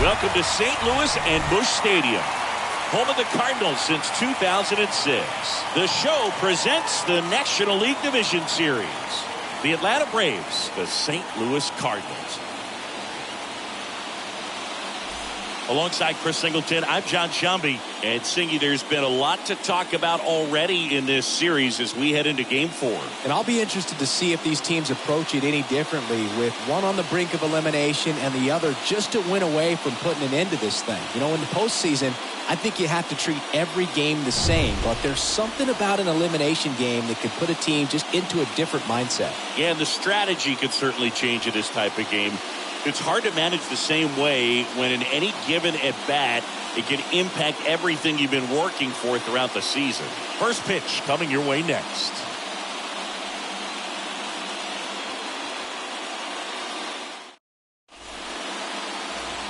Welcome to St. Louis and Busch Stadium, home of the Cardinals since 2006. The show presents the National League Division Series. The Atlanta Braves, the St. Louis Cardinals. Alongside Chris Singleton, I'm John Shambi. And Singy, there's been a lot to talk about already in this series as we head into Game 4. And I'll be interested to see if these teams approach it any differently, with one on the brink of elimination and the other just to win away from putting an end to this thing. You know, in the postseason, I think you have to treat every game the same, but there's something about an elimination game that could put a team just into a different mindset. Yeah, and the strategy could certainly change in this type of game. It's hard to manage the same way when in any given at-bat, it can impact everything you've been working for throughout the season. First pitch coming your way next.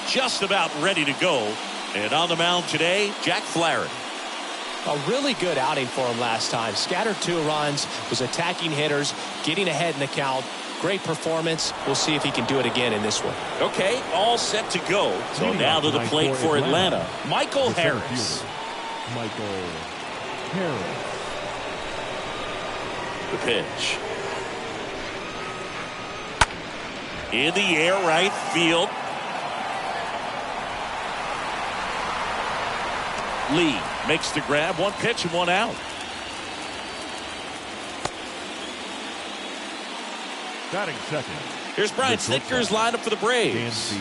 Just about ready to go. And on the mound today, Jack Flaherty. A really good outing for him last time. Scattered 2 runs, was attacking hitters, getting ahead in the count. Great performance. We'll see if he can do it again in this one. Okay, all set to go. So now to the plate for Atlanta, Michael Harris. Michael Harris. The pitch. In the air, right field. Lee makes the grab. 1 pitch and 1 out. Batting second. Here's Brian Snitker's lineup for the Braves.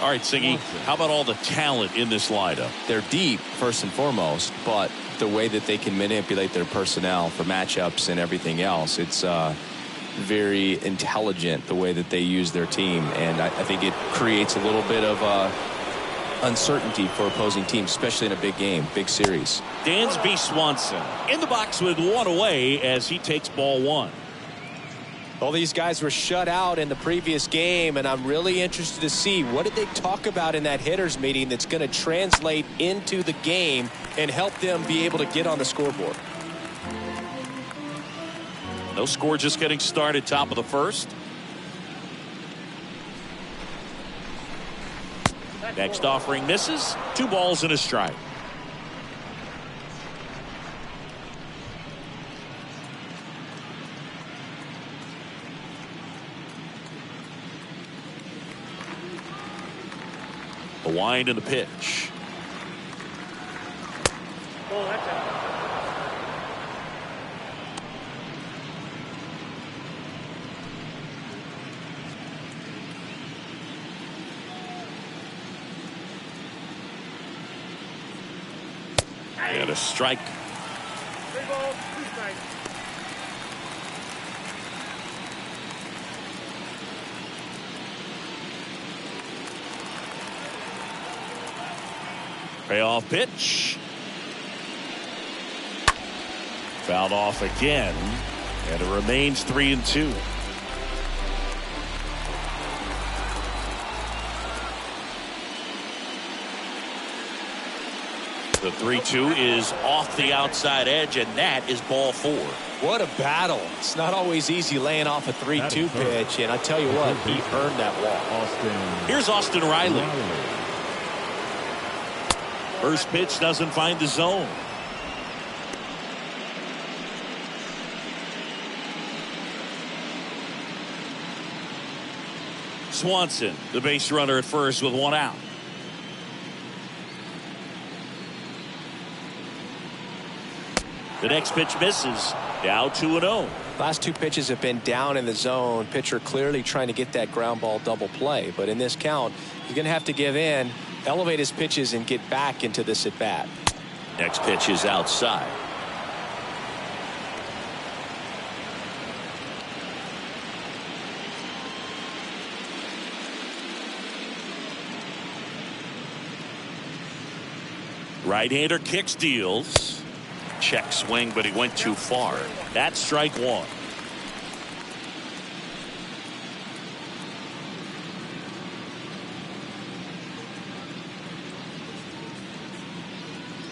All right, Siggy, how about all the talent in this lineup? They're deep, first and foremost, but the way that they can manipulate their personnel for matchups and everything else, it's very intelligent the way that they use their team, and I think it creates a little bit of uncertainty for opposing teams, especially in a big game, big series. Dansby Swanson in the box with 1 away as he takes ball 1. Well, these guys were shut out in the previous game, and I'm really interested to see what did they talk about in that hitters meeting that's going to translate into the game and help them be able to get on the scoreboard. No score, just getting started, top of the first. Next offering misses. 2 balls and a strike. The wind and the pitch. Oh, that's it. And a strike. 3 balls, 2 strikes. Payoff pitch. Fouled off again, and it remains 3-2. The 3-2 is off the outside edge, and that is ball 4. What a battle. It's not always easy laying off a 3-2 pitch, and I tell you what, he earned that walk. Here's Austin Riley. First pitch doesn't find the zone. Swanson, the base runner at first with 1 out. The next pitch misses. Now 2-0. Last 2 pitches have been down in the zone. Pitcher clearly trying to get that ground ball double play. But in this count, he's going to have to give in, elevate his pitches, and get back into this at bat. Next pitch is outside. Right-hander kicks, deals. Check swing, but he went too far. That's strike 1.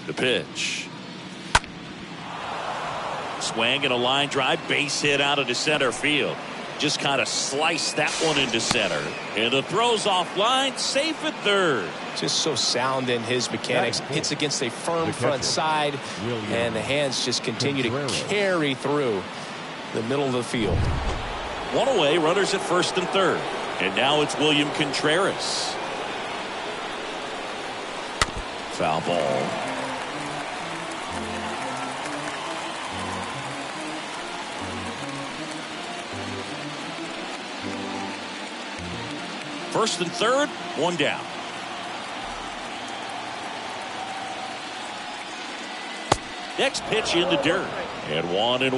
The pitch. Swing and a line drive, base hit out of the center field. just kind of sliced that one into center. And the throw's offline, safe at third. Just so sound in his mechanics. Hits against a firm front side, and the hands just continue to carry through the middle of the field. One away, runners at first and third. And now it's William Contreras. Foul ball. First and third, one down. Next pitch in the dirt. And 1-1.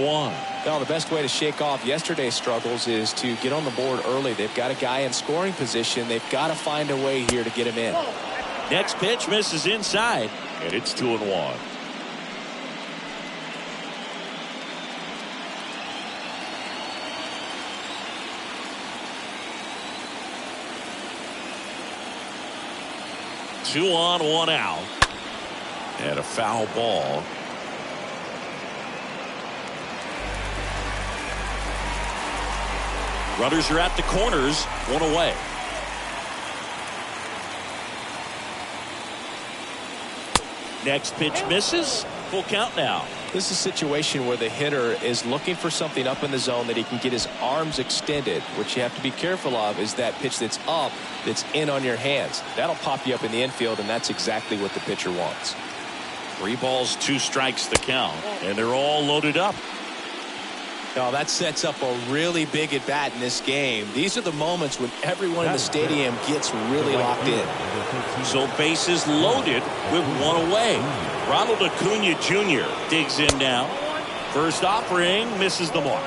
Well, the best way to shake off yesterday's struggles is to get on the board early. They've got a guy in scoring position. They've got to find a way here to get him in. Next pitch misses inside. And it's 2-1. Two on, one out. And a foul ball. Runners are at the corners, one away. Next pitch misses. Full count now. This is a situation where the hitter is looking for something up in the zone that he can get his arms extended. What you have to be careful of is that pitch that's up, that's in on your hands. That'll pop you up in the infield, and that's exactly what the pitcher wants. 3 balls, 2 strikes the count, and they're all loaded up. Oh, that sets up a really big at bat in this game. These are the moments when everyone in the stadium gets really locked in. So bases loaded with one away. Ronald Acuna Jr. digs in now. First offering misses the mark.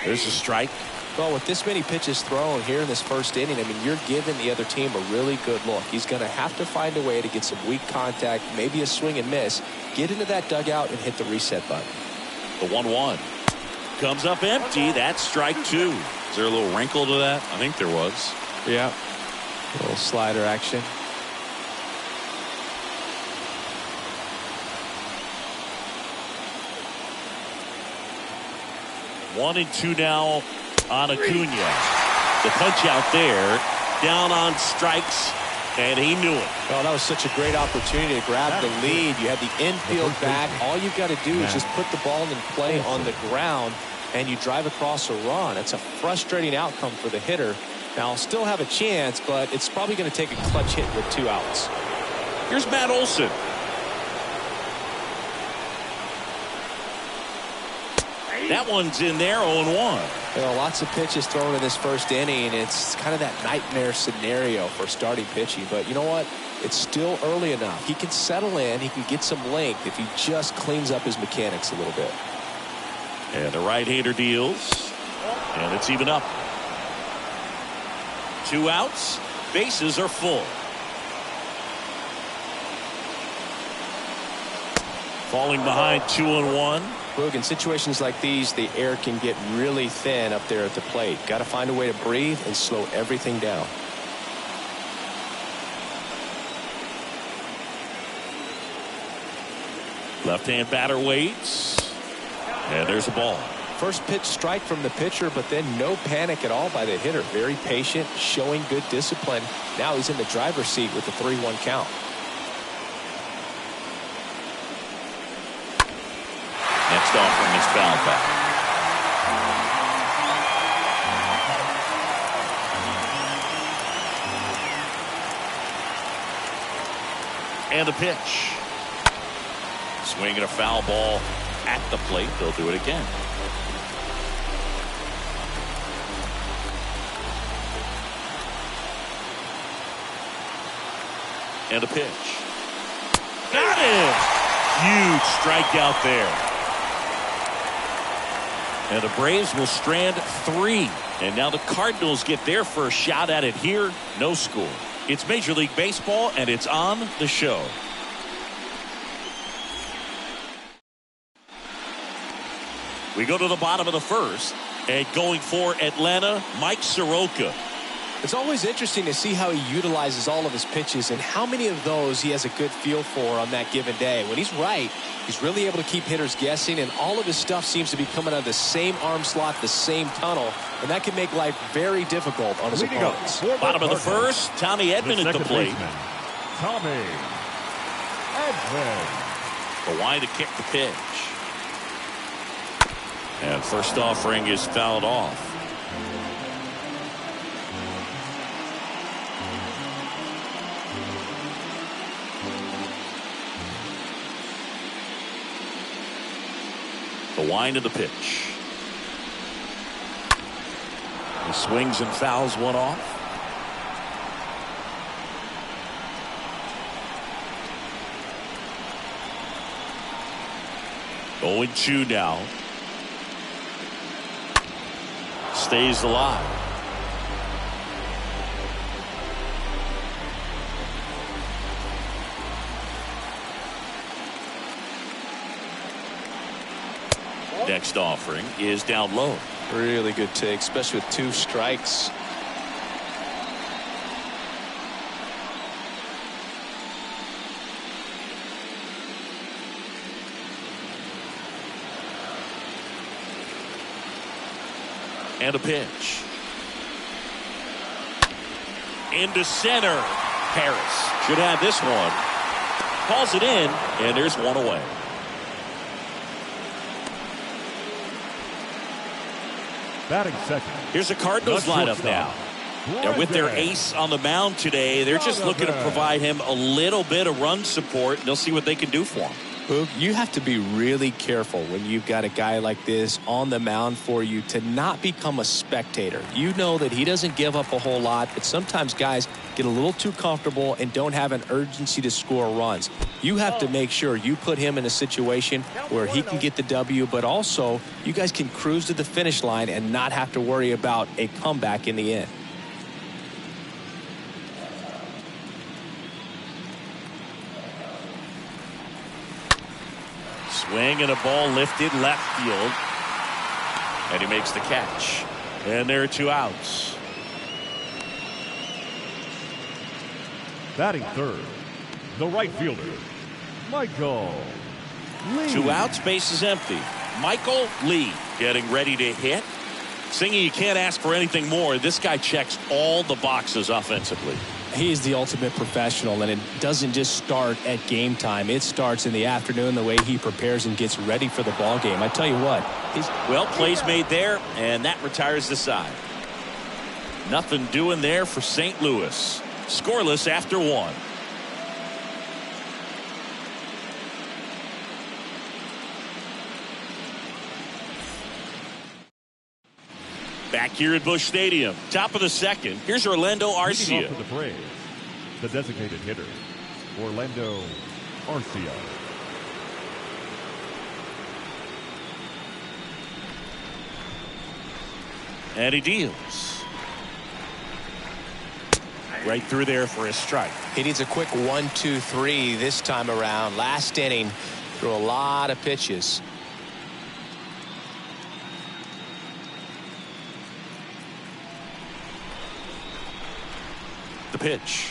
There's a strike. Well, with this many pitches thrown here in this first inning, I mean, you're giving the other team a really good look. He's going to have to find a way to get some weak contact, maybe a swing and miss, get into that dugout and hit the reset button. The 1-1 comes up empty. That's strike 2. Is there a little wrinkle to that? I think there was. Yeah. A little slider action. One and 2 now on Acuna. The punch out there, down on strikes, and he knew it. Oh, that was such a great opportunity to grab the lead. You have the infield back. All you've got to do is just put the ball in play on the ground, and you drive across a run. It's a frustrating outcome for the hitter. Now, I'll still have a chance, but it's probably going to take a clutch hit with 2 outs. Here's Matt Olson. That one's in there, 0-1. Well, lots of pitches thrown in this first inning. It's kind of that nightmare scenario for starting pitching. But you know what? It's still early enough. He can settle in. He can get some length if he just cleans up his mechanics a little bit. And the right-hander deals. And it's even up. 2 outs. Bases are full. Falling behind 2-1. Look, in situations like these, the air can get really thin up there at the plate. Got to find a way to breathe and slow everything down. Left-hand batter waits. And there's a ball. First pitch strike from the pitcher, but then no panic at all by the hitter. Very patient, showing good discipline. Now he's in the driver's seat with the 3-1 count. Next offering is foul back. And the pitch. Swinging a foul ball at the plate. They'll do it again. And the pitch. Got it! Huge strikeout there. And the Braves will strand 3. And now the Cardinals get their first shot at it here. No score. It's Major League Baseball, and it's on the show. We go to the bottom of the first. And going for Atlanta, Mike Soroka. It's always interesting to see how he utilizes all of his pitches and how many of those he has a good feel for on that given day. When he's right, he's really able to keep hitters guessing, and all of his stuff seems to be coming out of the same arm slot, the same tunnel, and that can make life very difficult on his opponents. Bottom of the first, Tommy Edman at the plate. Tommy Edman. The line to kick the pitch. And first offering is fouled off. The wind of the pitch. He swings and fouls one off. Going 2 now. Stays alive. Next offering is down low. Really good take, especially with 2 strikes. And a pitch. Into center. Harris should have this one. Calls it in, and there's one away. Batting second. Here's the Cardinals lineup now. And with their ace on the mound today, they're just looking to provide him a little bit of run support, and they'll see what they can do for him. Boog, you have to be really careful when you've got a guy like this on the mound for you to not become a spectator. You know that he doesn't give up a whole lot, but sometimes guys get a little too comfortable and don't have an urgency to score runs. You have to make sure you put him in a situation where he can get the W, but also you guys can cruise to the finish line and not have to worry about a comeback in the end. Swing and a ball lifted left field. And he makes the catch. And there are 2 outs. Batting third, the right fielder, Michael Lee. 2 outs, base is empty. Michael Lee getting ready to hit. Singy, you can't ask for anything more. This guy checks all the boxes offensively. He is the ultimate professional, and it doesn't just start at game time. It starts in the afternoon, the way he prepares and gets ready for the ball game. I tell you what. Well, plays made there, and that retires the side. Nothing doing there for St. Louis. Scoreless after 1. Back here at Busch Stadium, top of the second. Here's Orlando Arcia. Leading off for the Braves, the designated hitter, Orlando Arcia. And he deals. Right through there for a strike. He needs a quick 1-2-3 this time around. Last inning, threw a lot of pitches. The pitch.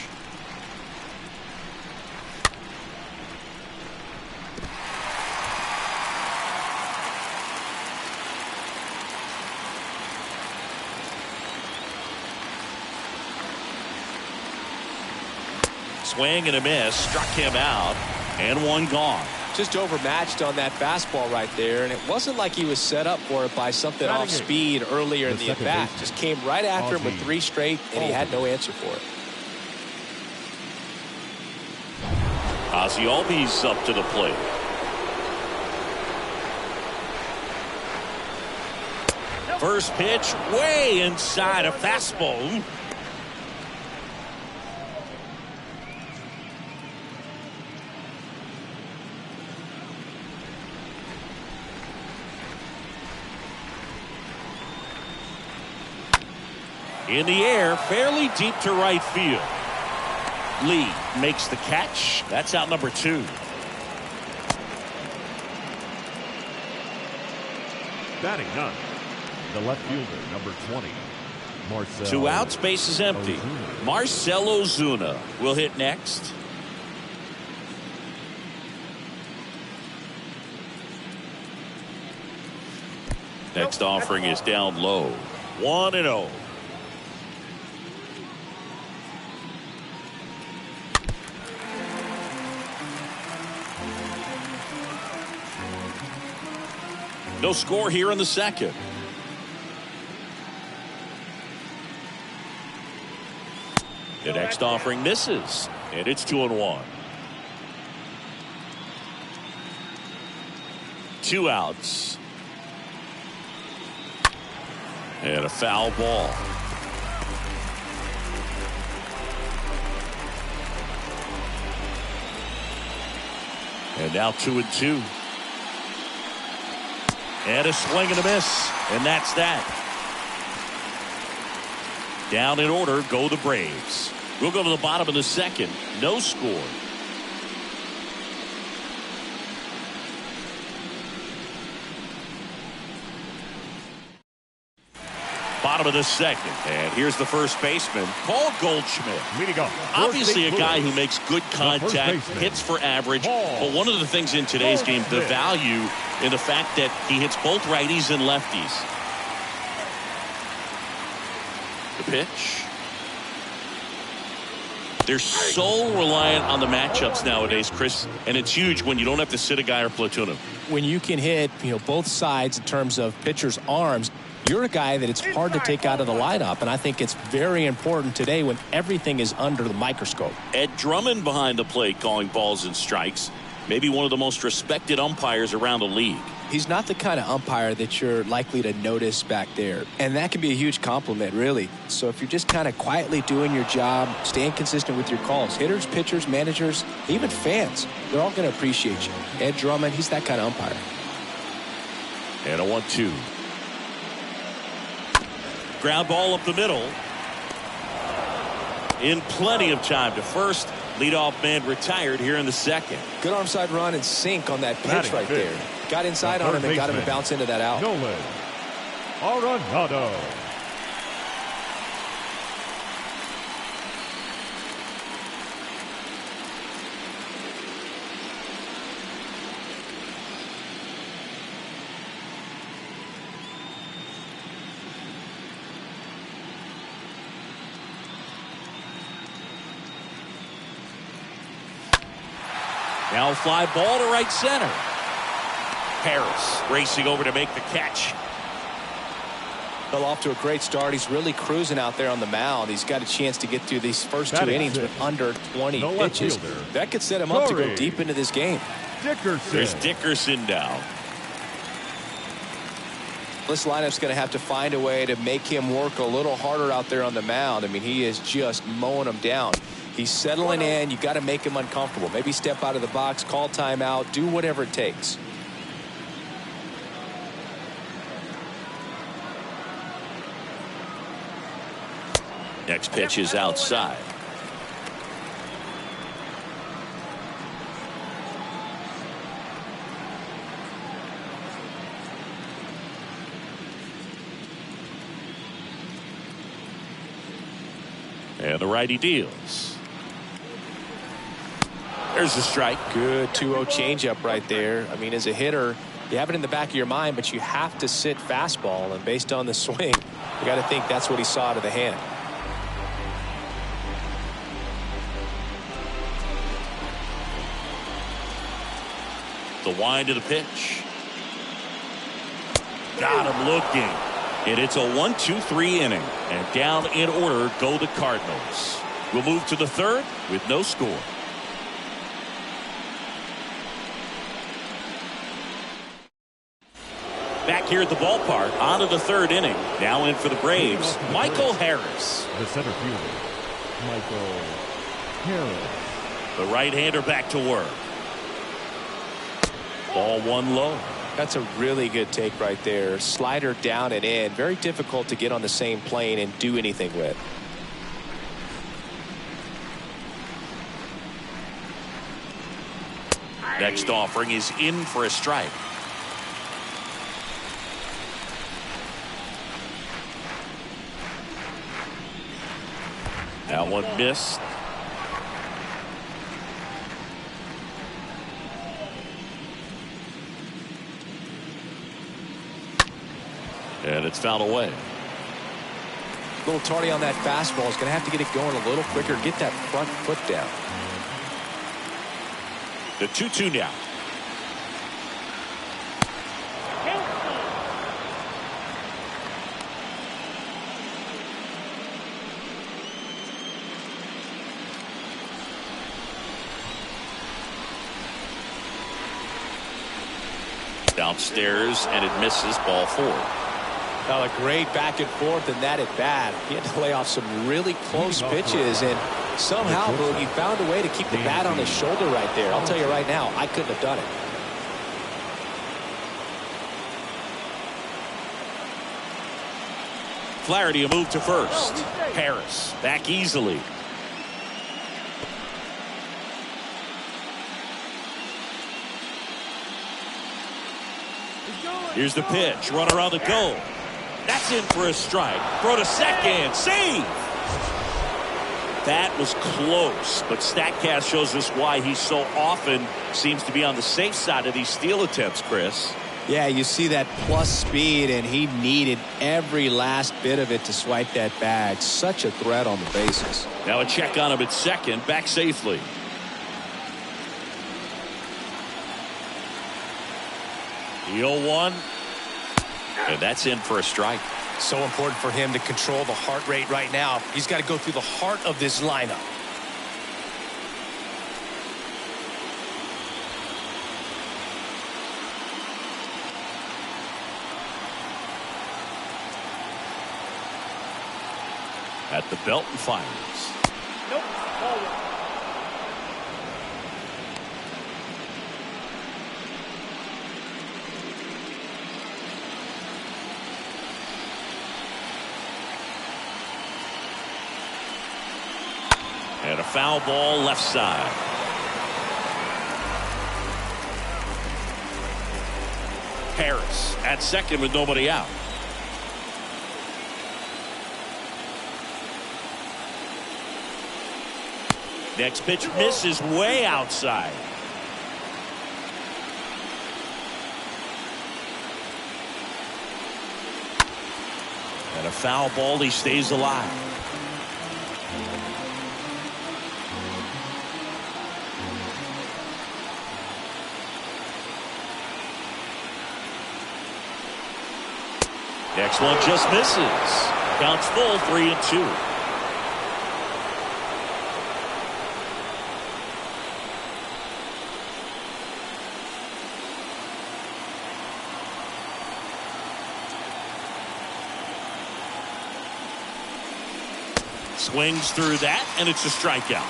Swing and a miss, struck him out, and 1 gone. Just overmatched on that fastball right there, and it wasn't like he was set up for it by something off speed earlier in the at-bat. Just came right after him with 3 straight, and he had no answer for it. Ozzie Albies up to the plate. First pitch way inside a fastball. In the air, fairly deep to right field. Lee makes the catch. That's out number 2. Batting 9, The left fielder, number 20, Marcell. 2 outs, base is empty. Ozuna. Marcell Ozuna will hit next. Next offering is down low. 1-0. No score here in the second. The next offering misses, and it's 2-1. 2 outs. And a foul ball. And now 2-2. And a swing and a miss. And that's that. Down in order go the Braves. We'll go to the bottom of the second. No score. Bottom of the second. And here's the first baseman, Paul Goldschmidt. Leading off. Obviously a guy who makes good contact, hits for average. But one of the things in today's game, the value in the fact that he hits both righties and lefties. The pitch. They're so reliant on the matchups nowadays, Chris, and it's huge when you don't have to sit a guy or platoon him. When you can hit, both sides in terms of pitchers' arms, you're a guy that it's hard to take out of the lineup, and I think it's very important today when everything is under the microscope. Ed Drummond behind the plate calling balls and strikes. Maybe one of the most respected umpires around the league. He's not the kind of umpire that you're likely to notice back there, and that can be a huge compliment, really. So if you're just kind of quietly doing your job, staying consistent with your calls, hitters, pitchers, managers, even fans, they're all going to appreciate you. Ed Drummond, he's that kind of umpire. And a 1-2. Ground ball up the middle. In plenty of time to first. Leadoff man retired here in the second. Good arm side run and sink on that pitch right there. Got inside on him and got him to bounce into that out. Nolan Arenado. Now fly ball to right center. Harris racing over to make the catch. Well, off to a great start. He's really cruising out there on the mound. He's got a chance to get through these first 2 innings with under 20 pitches. That could set him up to go deep into this game. There's Dickerson down. This lineup's going to have to find a way to make him work a little harder out there on the mound. I mean, he is just mowing them down. He's settling in. You got to make him uncomfortable. Maybe step out of the box, call timeout, do whatever it takes. Next pitch is outside. And the righty deals. There's the strike. Good 2-0 changeup right there. I mean, as a hitter, you have it in the back of your mind, but you have to sit fastball. And based on the swing, you got to think that's what he saw out of the hand. The wind of the pitch. Got him looking. And it's a 1-2-3 inning. And down in order go the Cardinals. We'll move to the third with no score. Back here at the ballpark, on to the third inning. Now in for the Braves, Michael Harris. The center fielder, Michael Harris. The right-hander back to work. Ball one low. That's a really good take right there. Slider down and in. Very difficult to get on the same plane and do anything with. Next offering is in for a strike. That one missed. And it's fouled away. A little tardy on that fastball. Is going to have to get it going a little quicker. Get that front foot down. The 2-2 now. Downstairs, and it misses. Ball 4. Now a great back and forth in that at bat. He had to lay off some really close pitches, and somehow Boogie found a way to keep the bat on his shoulder right there. I'll tell you right now, I couldn't have done it. Flaherty a move to first. Harris back easily. Here's the pitch. Run around the goal. That's in for a strike. Throw to second. Save. That was close, but StatCast shows us why he so often seems to be on the safe side of these steal attempts, Chris. Yeah, you see that plus speed, and he needed every last bit of it to swipe that bag. Such a threat on the bases. Now a check on him at second. Back safely. The 0-1. And that's in for a strike. So important for him to control the heart rate right now. He's got to go through the heart of this lineup. At the belt and fires. Nope. Ball 1. And a foul ball left side. Harris at second with nobody out. Next pitch misses way outside. And a foul ball. He stays alive. Next one just misses. Counts full, 3-2. Swings through that, and it's a strikeout.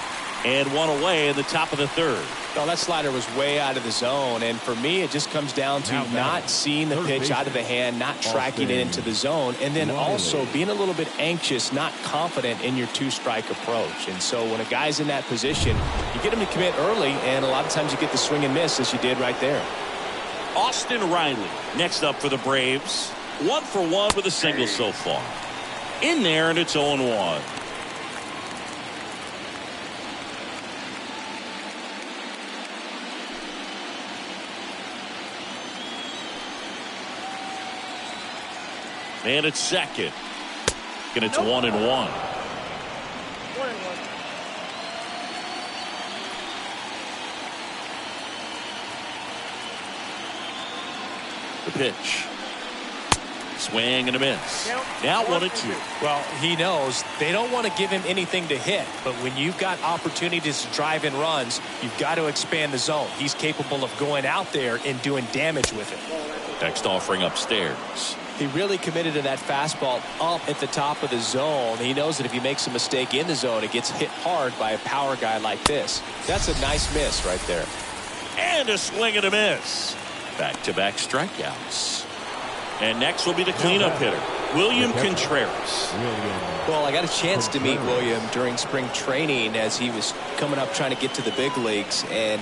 And one away in the top of the third. Well, that slider was way out of the zone, and for me, it just comes down to not seeing the pitch out of the hand, not tracking it into the zone, and then also being a little bit anxious, not confident in your two-strike approach. And so when a guy's in that position, you get him to commit early, and a lot of times you get the swing and miss, as you did right there. Austin Riley next up for the Braves. 1 for 1 with a single so far. In there, and it's 0-1. And it's second. And it's 1-1. 1-1. The pitch. Swing and a miss. Now 1-2. Well, he knows they don't want to give him anything to hit, but when you've got opportunities to drive in runs, you've got to expand the zone. He's capable of going out there and doing damage with it. Next offering upstairs. He really committed to that fastball up at the top of the zone. He knows that if he makes a mistake in the zone, it gets hit hard by a power guy like this. That's a nice miss right there. And a swing and a miss. Back-to-back strikeouts. And next will be the cleanup hitter, William Contreras. Well, I got a chance to meet William during spring training as he was coming up trying to get to the big leagues, and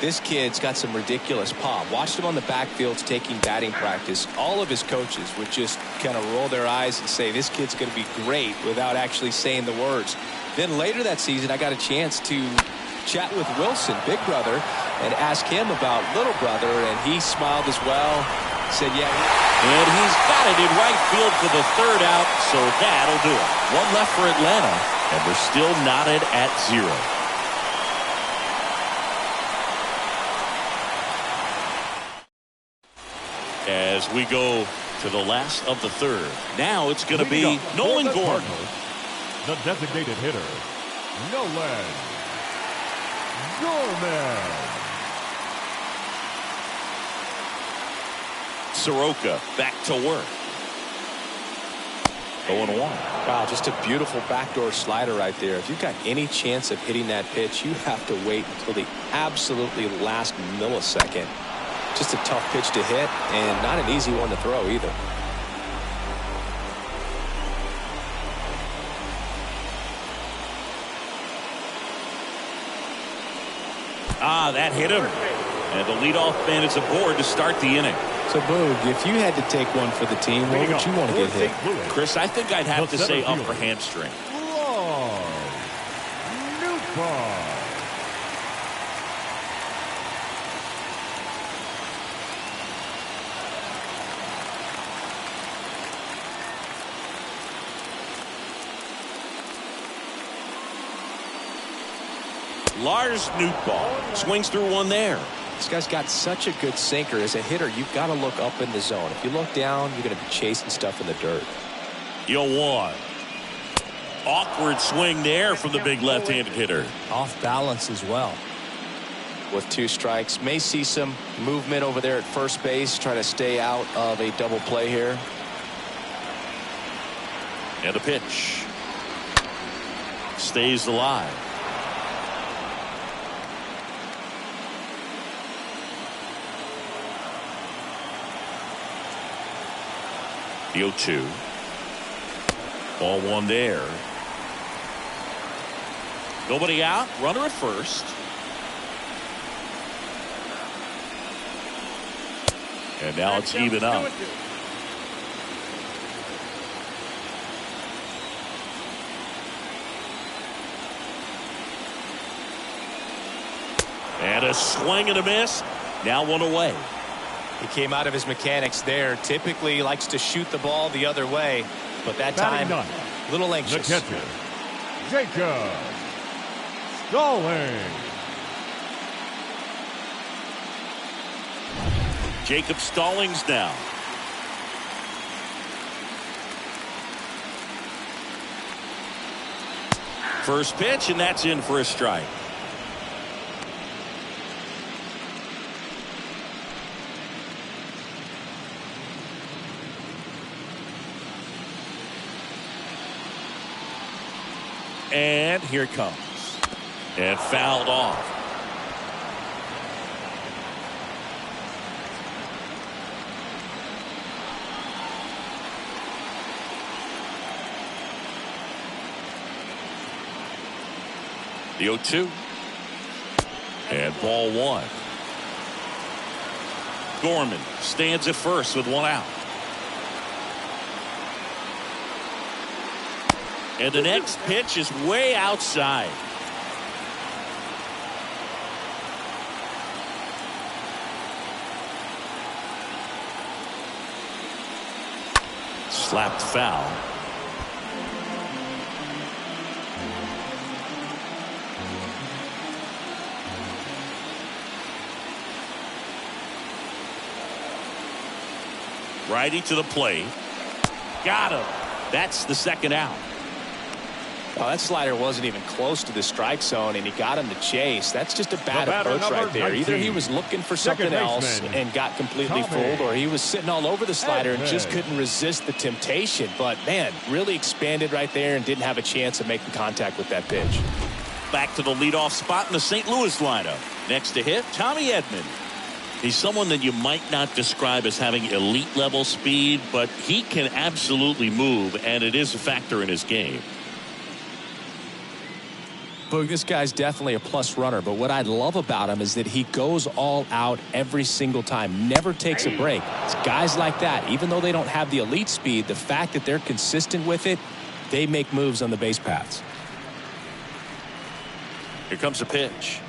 this kid's got some ridiculous pop. Watched him on the backfields taking batting practice. All of his coaches would just kind of roll their eyes and say, this kid's going to be great, without actually saying the words. Then later that season, I got a chance to chat with Wilson, big brother, and ask him about little brother, and he smiled as well. Said, yeah. And he's got it in right field for the third out, so that'll do it. One left for Atlanta, and we're still knotted at 0. As we go to the last of the third, now it's going to be Nolan Gordon. The designated hitter, Nolan Gordon. Soroka back to work. 0-1. Wow, just a beautiful backdoor slider right there. If you've got any chance of hitting that pitch, you have to wait until the absolutely last millisecond. Just a tough pitch to hit, and not an easy one to throw either. That hit him. And the leadoff man is aboard to start the inning. So, Boog, if you had to take one for the team, where would you want to get hit? Chris, I think I'd have to say upper hamstring. Lars Nootbaar swings through one there. This guy's got such a good sinker. As a hitter, you've got to look up in the zone. If you look down, you're going to be chasing stuff in the dirt. 0-1. Awkward swing there from the big left-handed hitter. Off balance as well. With 2 strikes, may see some movement over there at first base, trying to stay out of a double play here. And a pitch. Stays alive. The 0-2. Ball 1 there. Nobody out. Runner at first. And now it's even up. And a swing and a miss. Now 1 away. He came out of his mechanics there. Typically likes to shoot the ball the other way, but that time a little anxious. The catcher, Jacob Stallings. Jacob Stallings now. First pitch, and that's in for a strike. And here it comes. And fouled off. The 0-2. And ball 1. Gorman stands at first with 1 out. And the next pitch is way outside. Slapped foul. Righty to the plate. Got him. That's the second out. Well, that slider wasn't even close to the strike zone, and he got him to chase. That's just a bad approach right there. 19. Either he was looking for something else and got completely fooled, or he was sitting all over the slider and just couldn't resist the temptation. But, man, really expanded right there and didn't have a chance of making contact with that pitch. Back to the leadoff spot in the St. Louis lineup. Next to hit, Tommy Edman. He's someone that you might not describe as having elite level speed, but he can absolutely move, and it is a factor in his game. Boog, this guy's definitely a plus runner, but what I love about him is that he goes all out every single time, never takes a break. It's guys like that, even though they don't have the elite speed, the fact that they're consistent with it, they make moves on the base paths. Here comes a pitch.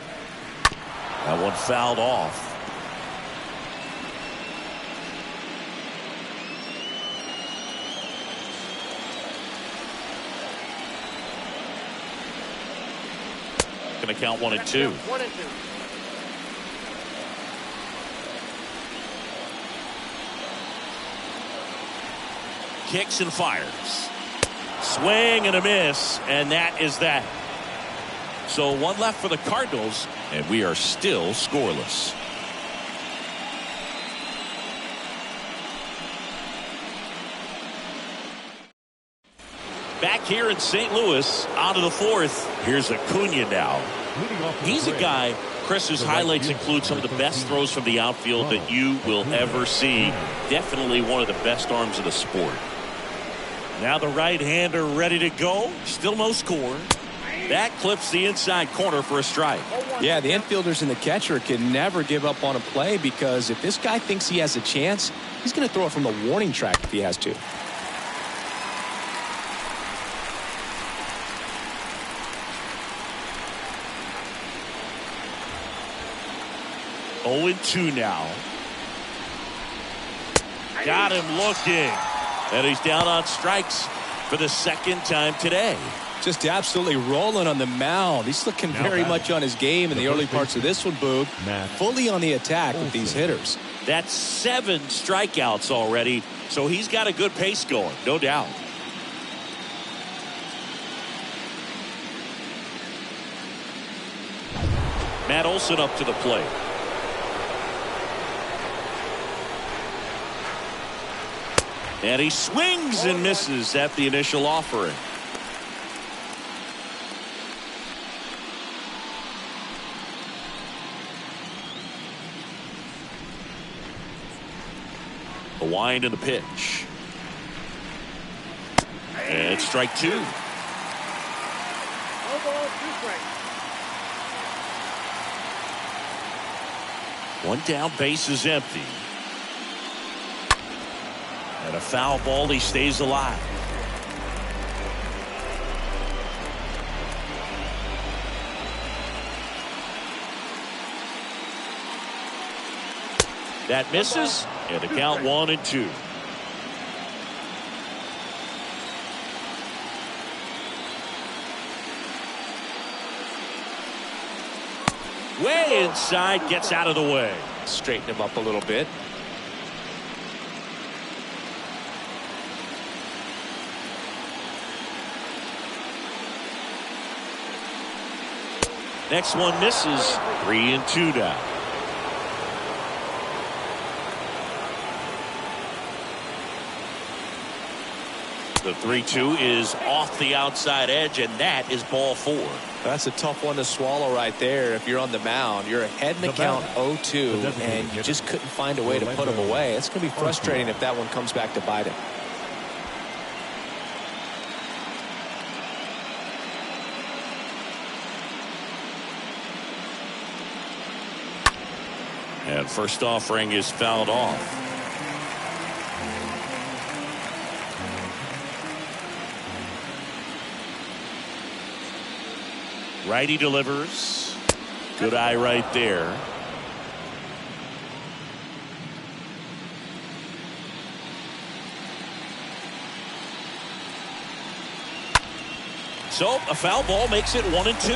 That one fouled off. Going to count 1 and 2. Kicks and fires. Swing and a miss, and that is that. So 1 left for the Cardinals, and we are still scoreless. Back here in St. Louis, out of the 4th. Here's Acuna now. He's a guy, Chris, whose highlights include some of the best throws from the outfield that you will ever see. Definitely one of the best arms of the sport. Now the right-hander ready to go. Still no score. That clips the inside corner for a strike. Yeah, the infielders and the catcher can never give up on a play, because if this guy thinks he has a chance, he's going to throw it from the warning track if he has to. Oh and 2 now. Got him looking. And he's down on strikes for the 2nd time today. Just absolutely rolling on the mound. He's looking very much on his game in the early parts of this one, Boog. Fully on the attack with these hitters. That's 7 strikeouts already, so he's got a good pace going, no doubt. Matt Olson up to the plate. And he swings and misses at the initial offering. The wind and the pitch. And strike 2. One down, base is empty. And a foul ball, he stays alive. That misses, and the count 1 and 2. Way inside, gets out of the way. Straighten him up a little bit. Next one misses. 3 and 2 down. The 3-2 is off the outside edge, and that is ball 4. That's a tough one to swallow right there. If you're on the mound, you're ahead in the count 0-2, and you just couldn't find a way to put him away. It's going to be frustrating if that one comes back to bite him. And first offering is fouled off. Righty delivers. Good eye right there. So a foul ball makes it 1 and 2.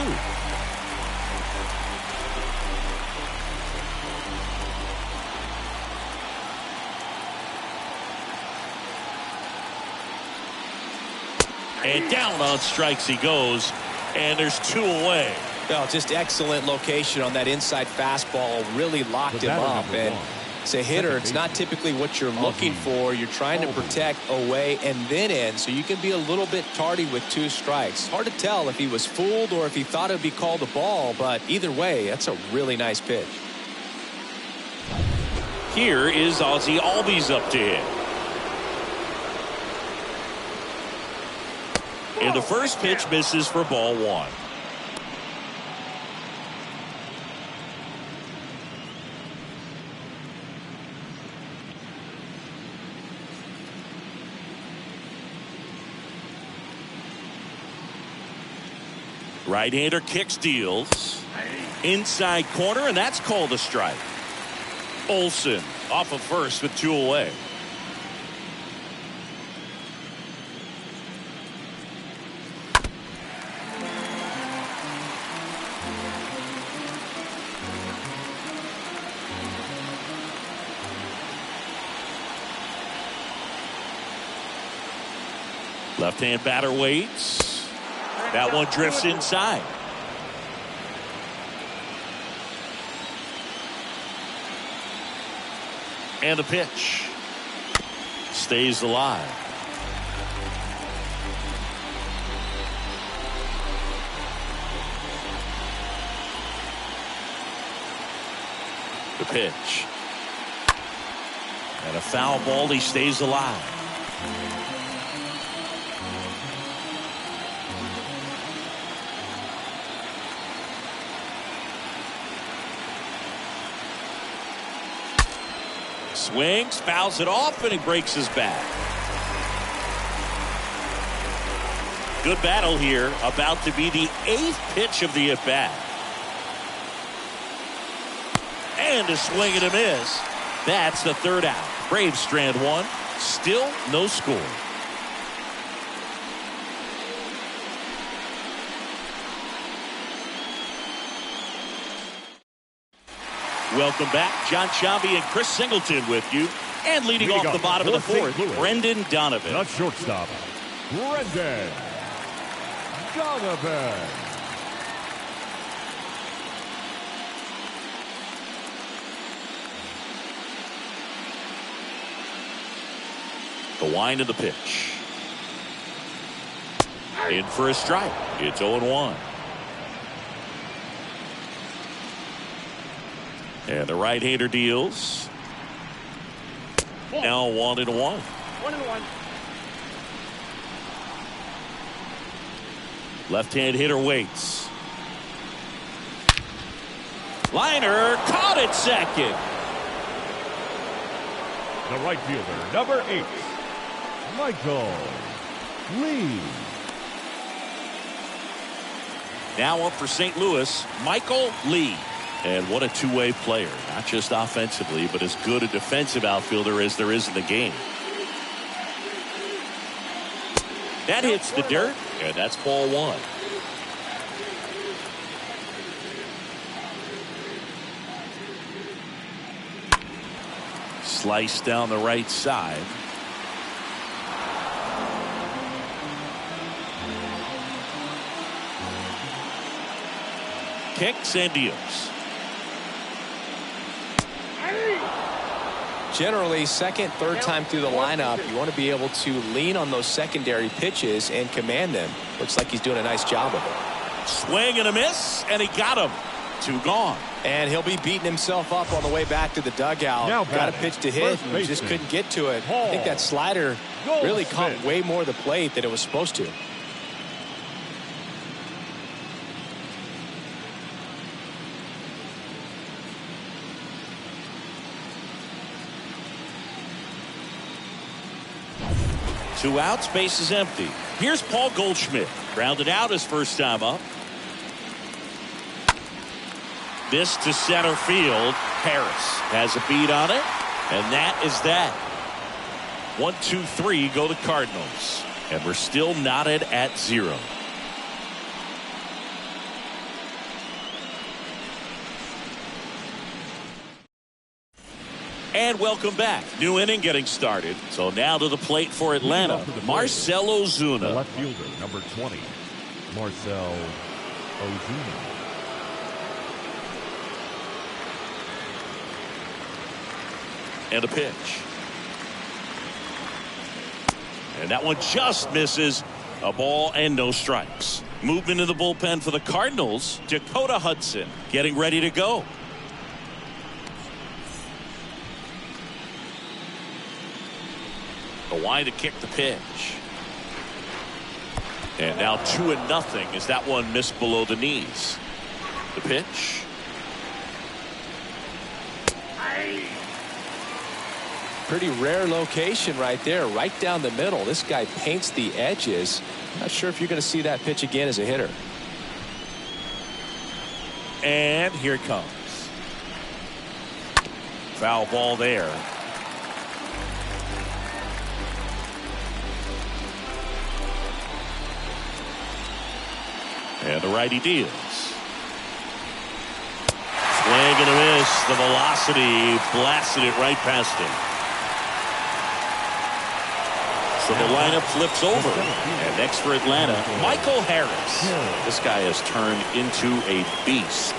And down on strikes he goes, and there's 2 away. Well, just excellent location on that inside fastball. Really locked him up. And as a hitter, it's not typically what you're looking for. You're trying to protect away and then in, so you can be a little bit tardy with 2 strikes. Hard to tell if he was fooled or if he thought it would be called a ball, but either way, that's a really nice pitch. Here is Ozzie Albies up to hit. And the first pitch misses for ball 1. Right-hander kicks, deals. Inside corner, and that's called a strike. Olsen off of first with 2 away. Left-hand batter waits. That one drifts inside. And the pitch. Stays alive. The pitch. And a foul ball. He stays alive. Swings, fouls it off, and he breaks his back. Good battle here. About to be the 8th pitch of the at-bat. And a swing and a miss. That's the 3rd out. Braves strand 1. Still no score. Welcome back. John Chambi and Chris Singleton with you. And leading off the bottom of the 4th, Brendan Donovan. The shortstop, Brendan Donovan. The wind of the pitch. In for a strike. It's 0-1. And the right-hander deals. Now 1-1. 1-1. Left-hand hitter waits. Liner caught at second. The right fielder, number 8, Michael Lee. Now up for St. Louis, Michael Lee. And what a two-way player, not just offensively, but as good a defensive outfielder as there is in the game. That hits the dirt, and that's ball 1. Slice down the right side. Kicks and deals. Generally, second, third time through the lineup, you want to be able to lean on those secondary pitches and command them. Looks like he's doing a nice job of it. Swing and a miss, and he got him. 2 gone. And he'll be beating himself up on the way back to the dugout. Now got a pitch to hit and just couldn't get to it. I think that slider really caught way more of the plate than it was supposed to. Two outs, base is empty. Here's Paul Goldschmidt. Grounded out his first time up. This to center field. Harris has a beat on it. And that is that. 1, 2, 3 go the Cardinals. And we're still knotted at 0. And welcome back. New inning getting started. So now to the plate for Atlanta, Marcell Ozuna. The left fielder, number 20, Marcell Ozuna. And a pitch. And that one just misses. A ball and no strikes. Movement in the bullpen for the Cardinals. Dakota Hudson getting ready to go. The wind to kick the pitch. And now 2-0 as that one missed below the knees. The pitch. Pretty rare location right there, right down the middle. This guy paints the edges. Not sure if you're going to see that pitch again as a hitter. And here it comes. Foul ball there. And the righty deals. Swing and a miss. The velocity blasted it right past him. So the lineup flips over. And next for Atlanta, Michael Harris. This guy has turned into a beast.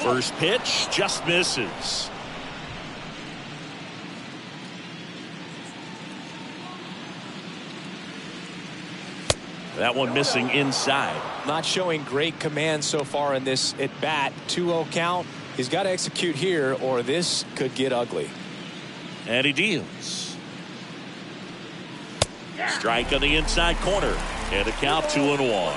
First pitch just misses. That one missing inside. Not showing great command so far in this at bat. 2-0 count. He's got to execute here or this could get ugly. And he deals. Strike on the inside corner. And a count 2-1.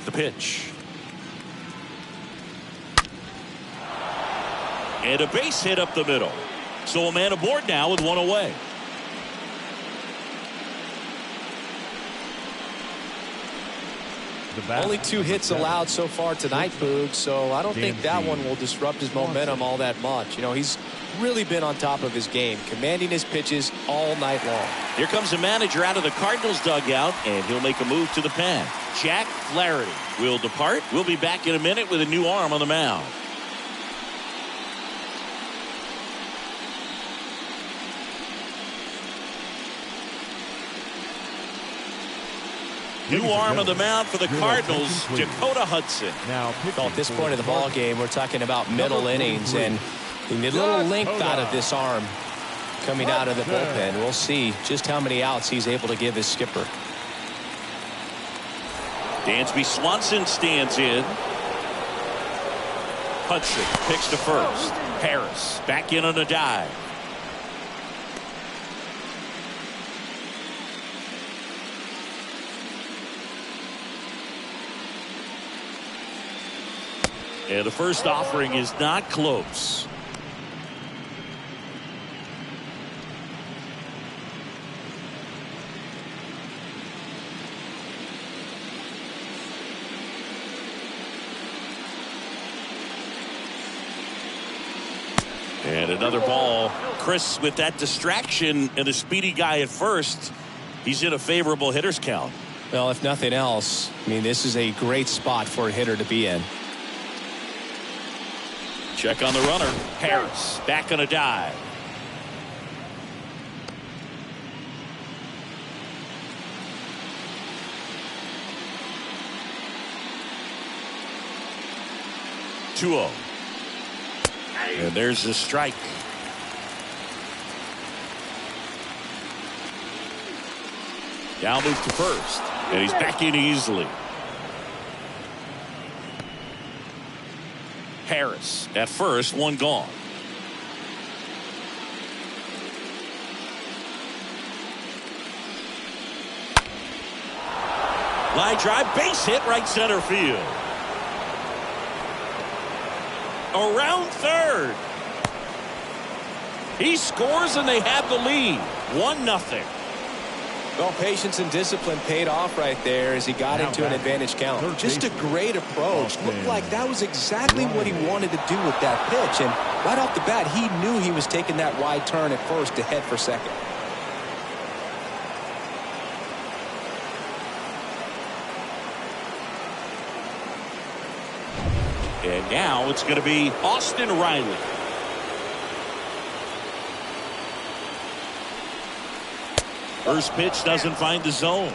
The pitch. And a base hit up the middle. So a man aboard now with one away. Only 2 hits allowed so far tonight, Boog, so I don't think that one will disrupt his momentum all that much. You know, he's really been on top of his game, commanding his pitches all night long. Here comes the manager out of the Cardinals dugout, and he'll make a move to the pen. Jack Flaherty will depart. We'll be back in a minute with a new arm on the mound. New arm on the mound for the Cardinals, Dakota Hudson. Now, At this point of the ball game, we're talking about middle innings, and we need a little length out of this arm coming out of the bullpen. We'll see just how many outs he's able to give his skipper. Dansby Swanson stands in. Hudson picks to first. Harris back in on a dive. And the first offering is not close. And another ball. Chris, with that distraction and a speedy guy at first, he's in a favorable hitter's count. Well, if nothing else, I mean, this is a great spot for a hitter to be in. Check on the runner. Harris back on a dive. Two-0. And there's the strike. Now move to first. And he's back in easily. Harris at first, one gone. Line drive, base hit, right center field. Around third. He scores and they have the lead. 1-0. Well, patience and discipline paid off right there as he got into an advantage count. Just a great approach. Looked like that was exactly what he wanted to do with that pitch. And right off the bat, he knew he was taking that wide turn at first to head for second. And now it's going to be Austin Riley. First pitch doesn't find the zone.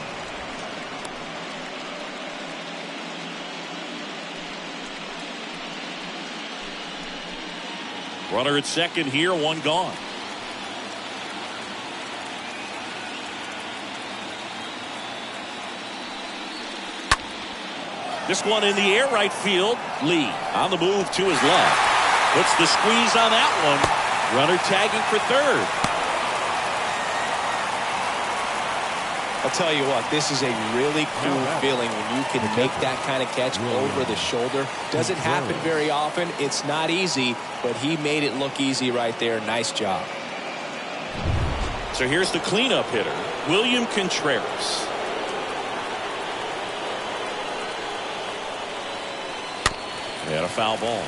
Runner at second here, one gone. This one in the air, right field. Lee on the move to his left. Puts the squeeze on that one. Runner tagging for third. I'll tell you what, this is a really cool feeling when you can make that kind of catch over the shoulder. Doesn't happen very often. It's not easy, but he made it look easy right there. Nice job. So here's the cleanup hitter, William Contreras. And a foul ball.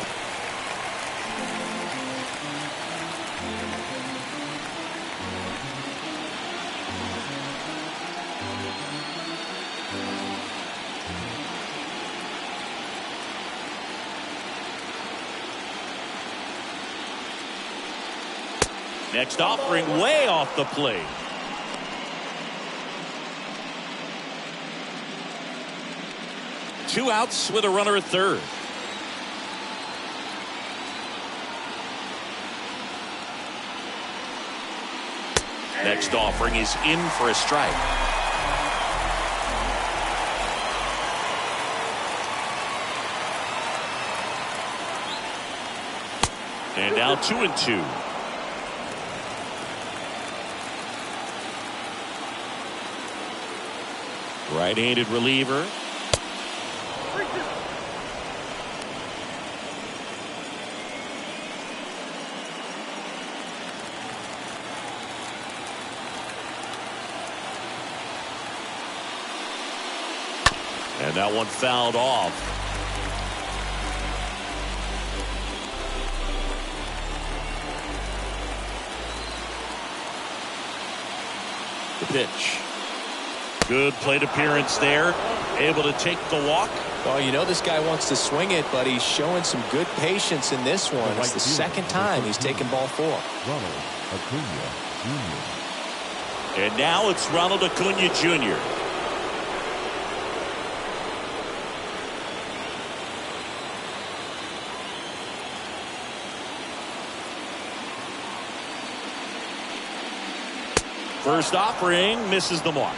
Next offering way off the plate. Two outs with a runner at third. Next offering is in for a strike. And now 2-2. Right-handed reliever. And that one fouled off. The pitch. Good plate appearance there. Able to take the walk. Well, you know this guy wants to swing it, but he's showing some good patience in this one. It's the second time he's taken ball 4. Ronald Acuna Jr. And now it's Ronald Acuna Jr. First offering misses the mark.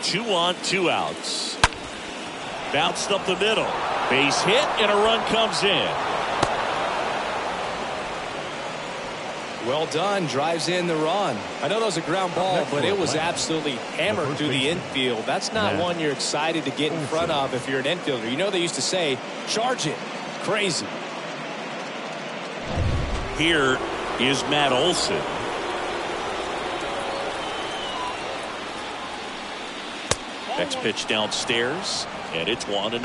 Two on, 2 outs. Bounced up the middle. Base hit and a run comes in. Well done. Drives in the run. I know that was a ground ball, but it was absolutely hammered through the infield. That's not one you're excited to get in front of if you're an infielder. You know they used to say, charge it. Crazy. Here is Matt Olson. Next pitch downstairs, and it's 1-0.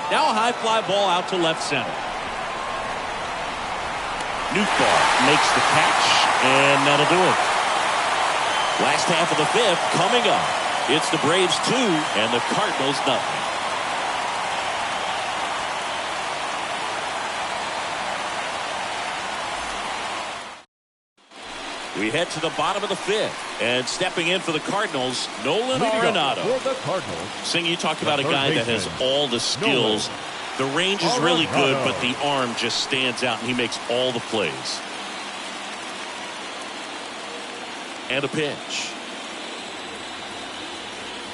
Now a high fly ball out to left center. Newthbar makes the catch, and that'll do it. Last half of the 5th coming up. It's the Braves 2 and the Cardinals nothing. We head to the bottom of the 5th, and stepping in for the Cardinals, Nolan Arenado. For the Cardinals. Sing, you talk about a guy that has all the skills. The range is really good, but the arm just stands out, and he makes all the plays. And a pitch.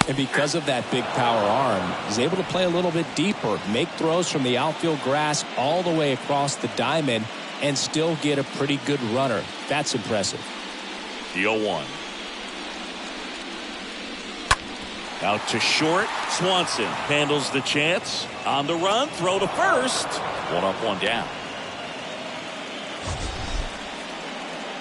And because of that big power arm, he's able to play a little bit deeper, make throws from the outfield grass all the way across the diamond, and still get a pretty good runner. That's impressive. The 0-1. Out to short. Swanson handles the chance. On the run, throw to first. 1 up, 1 down.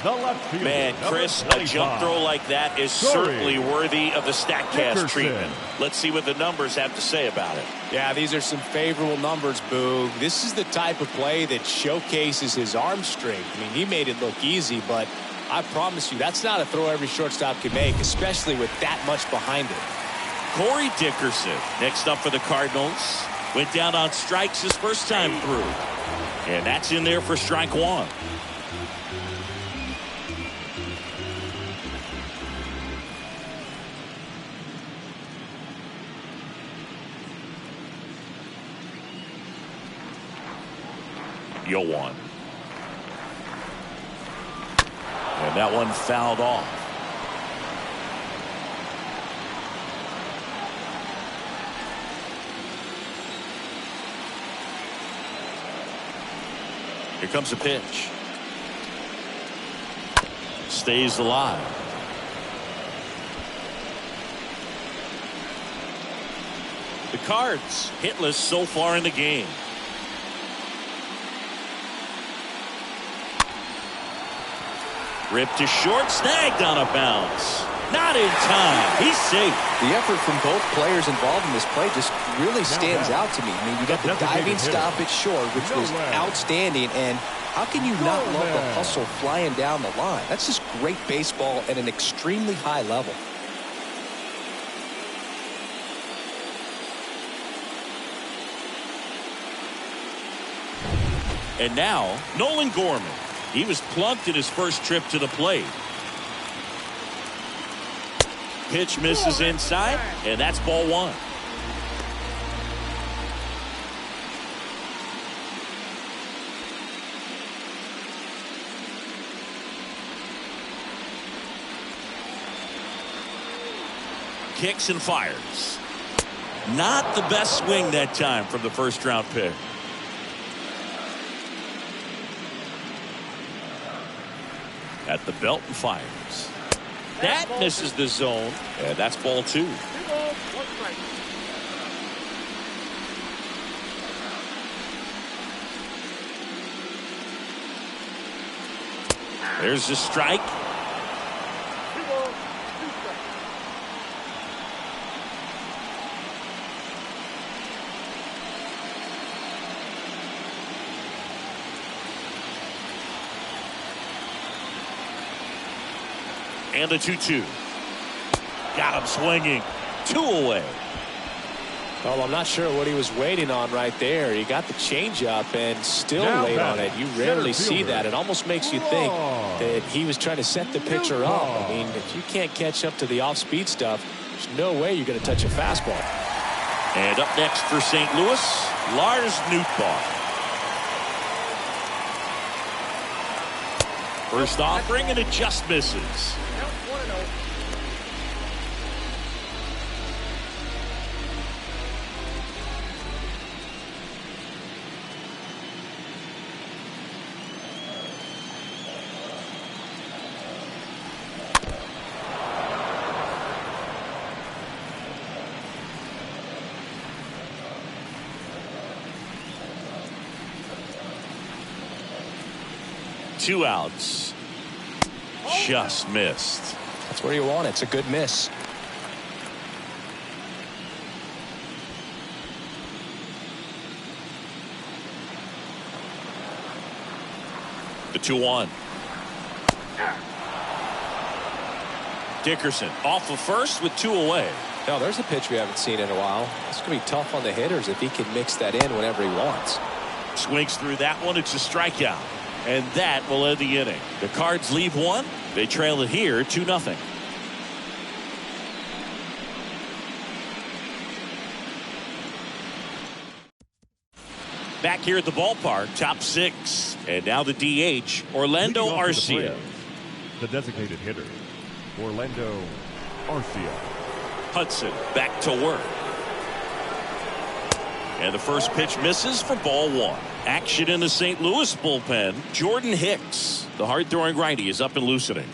The left fielder, Man, Chris, a jump throw like that is certainly worthy of the StatCast treatment. Let's see what the numbers have to say about it. Yeah, these are some favorable numbers, Boo. This is the type of play that showcases his arm strength. I mean, he made it look easy, but I promise you, that's not a throw every shortstop can make, especially with that much behind it. Corey Dickerson, next up for the Cardinals. Went down on strikes his first time through. And that's in there for strike 1. Yo 1. And that one fouled off. Here comes a pitch. Stays alive. The Cards hitless so far in the game. Ripped to short, snagged on a bounce. Not in time. He's safe. The effort from both players involved in this play just really stands out to me. I mean, you got the diving stop at short, which was outstanding, and how can you not love the hustle flying down the line? That's just great baseball at an extremely high level. And now, Nolan Gorman. He was plunked in his first trip to the plate. Pitch misses inside, and that's ball one. Kicks and fires. Not the best swing that time from the first round pick. At the belt and fires. That misses the zone, and that's ball two. There's a strike. And the 2-2. Got him swinging. 2 away. Well, I'm not sure what he was waiting on right there. He got the changeup and still laid on it. You rarely see that. It almost makes you think that he was trying to set the pitcher up. I mean, if you can't catch up to the off-speed stuff, there's no way you're going to touch a fastball. And up next for St. Louis, Lars Nootbaar. First offering, and it just misses. 2 outs. Just missed. That's where you want it. It's a good miss. The 2-1. Dickerson off of first with 2 away. Now there's a pitch we haven't seen in a while. It's going to be tough on the hitters if he can mix that in whenever he wants. Swings through that one. It's a strikeout. And that will end the inning. The Cards leave one. They trail it here 2-0. Back here at the ballpark, top 6. And now the DH, Orlando Arcia. The designated hitter, Orlando Arcia. Hudson back to work. And the first pitch misses for ball 1. Action in the St. Louis bullpen. Jordan Hicks, the hard-throwing righty, is up and loosening.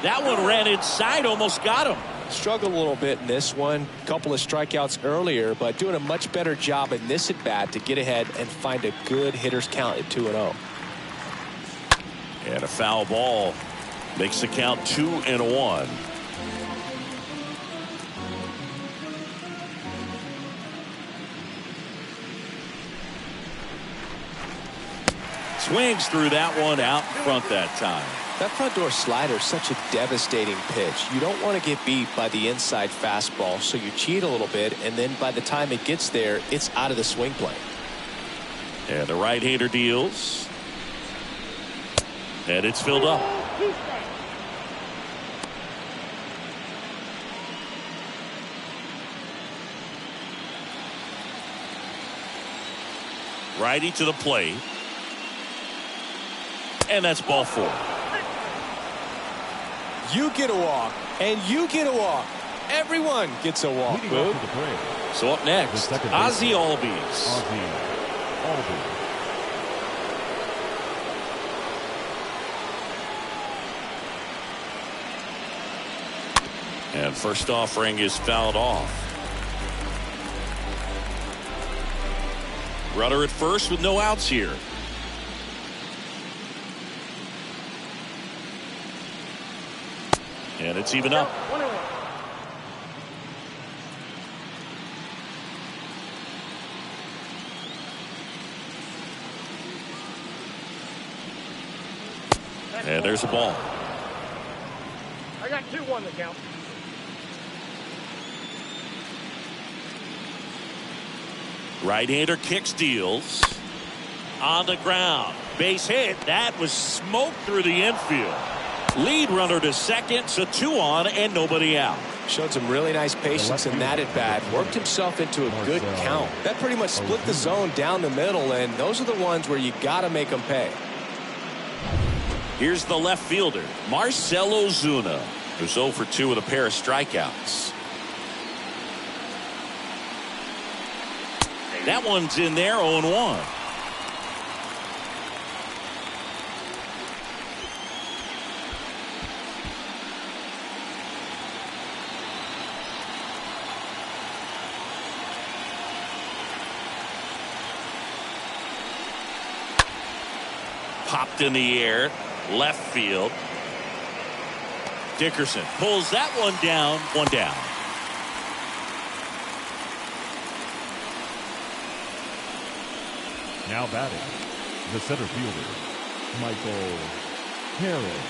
That one ran inside, almost got him. Struggled a little bit in this one. Couple of strikeouts earlier, but doing a much better job in this at-bat to get ahead and find a good hitter's count at 2-0. And a foul ball makes the count 2-1. Swings through that one out in front that time. That front door slider is such a devastating pitch. You don't want to get beat by the inside fastball, so you cheat a little bit, and then by the time it gets there, it's out of the swing plane. And the right-hander deals. And it's filled up. Righty to the plate. And that's ball 4. You get a walk, and you get a walk. Everyone gets a walk. So up next, Ozzie Albies. And first offering is fouled off. Runner at first with no outs here. And it's even up. And there's a ball. I got 2-1 to count. Right-hander kick steals. On the ground. Base hit. That was smoke through the infield. Lead runner to second. So 2 on and nobody out. Showed some really nice patience in that at bat. Worked himself into a good count. That pretty much split the zone down the middle, and those are the ones where you got to make them pay. Here's the left fielder, Marcell Ozuna, who's 0 for 2 with a pair of strikeouts. That one's in there, 0-1. Popped in the air, left field. Dickerson pulls that one down, 1 down. Now batting, the center fielder, Michael Harris.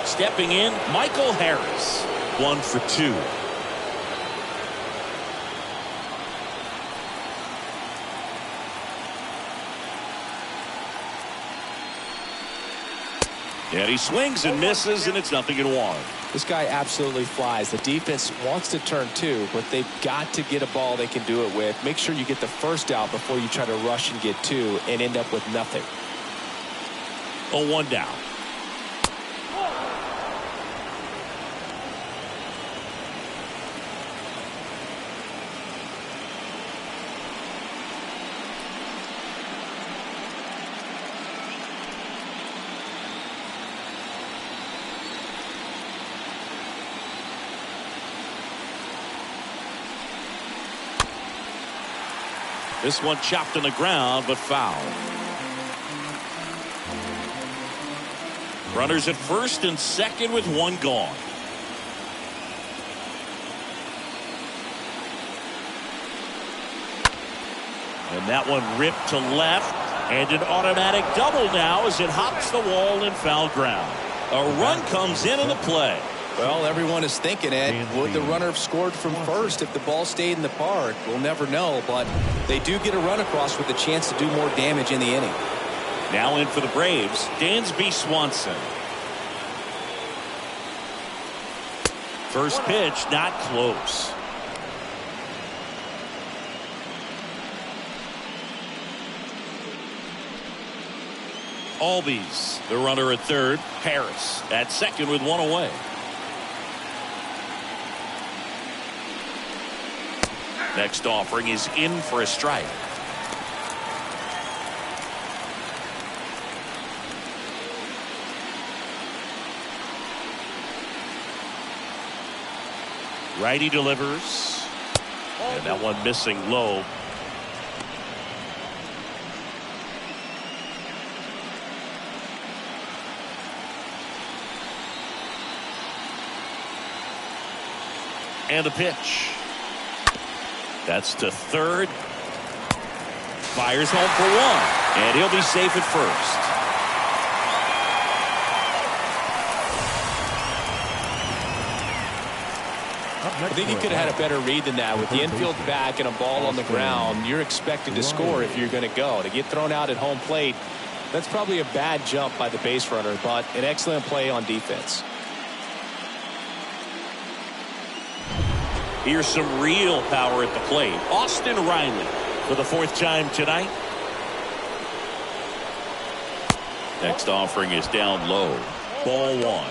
Stepping in, Michael Harris, 1 for 2. And he swings and misses, and it's 0-1. This guy absolutely flies. The defense wants to turn 2, but they've got to get a ball they can do it with. Make sure you get the first out before you try to rush and get 2 and end up with nothing. 0-1 down. This one chopped on the ground, but foul. Runners at first and second with 1 gone. And that one ripped to left, and an automatic double now as it hops the wall in foul ground. A run comes into the play. Well, everyone is thinking, Ed, would the runner have scored from first if the ball stayed in the park? We'll never know, but they do get a run across with a chance to do more damage in the inning. Now in for the Braves, Dansby Swanson. First pitch, not close. Albies, the runner at third. Harris at second with 1 away. Next offering is in for a strike. Righty delivers. And that one missing low. And a pitch. That's to third. Fires home for 1. And he'll be safe at first. I think he could have had a better read than that. With the infield back and a ball on the ground, you're expected to score if you're going to go. To get thrown out at home plate, that's probably a bad jump by the base runner, but an excellent play on defense. Here's some real power at the plate. Austin Riley, for the 4th time tonight. Next offering is down low. Ball 1.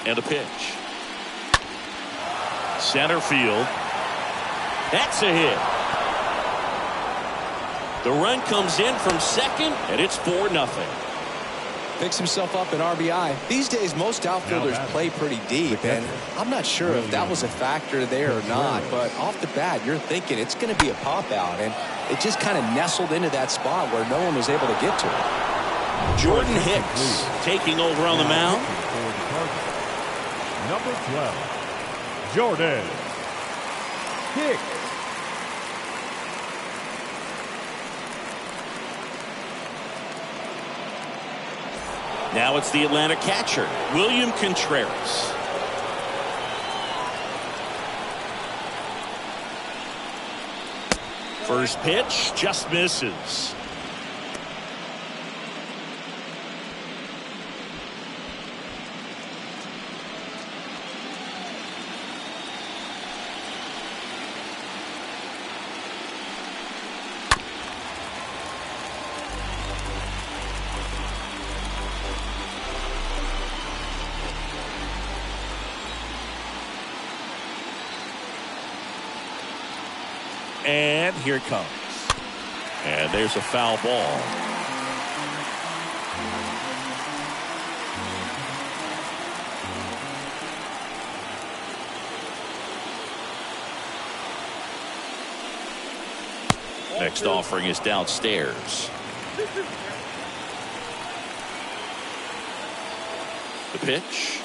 And a pitch. Center field. That's a hit. The run comes in from second, and it's 4-0. Picks himself up an RBI. These days, most outfielders play pretty deep, and I'm not sure if that was a factor there or not, but off the bat, you're thinking it's going to be a pop-out, and it just kind of nestled into that spot where no one was able to get to it. Jordan Hicks taking over on the mound. Number 12, Jordan Hicks. Now it's the Atlanta catcher, William Contreras. First pitch just misses. And here it comes. And there's a foul ball. Next offering is downstairs. The pitch.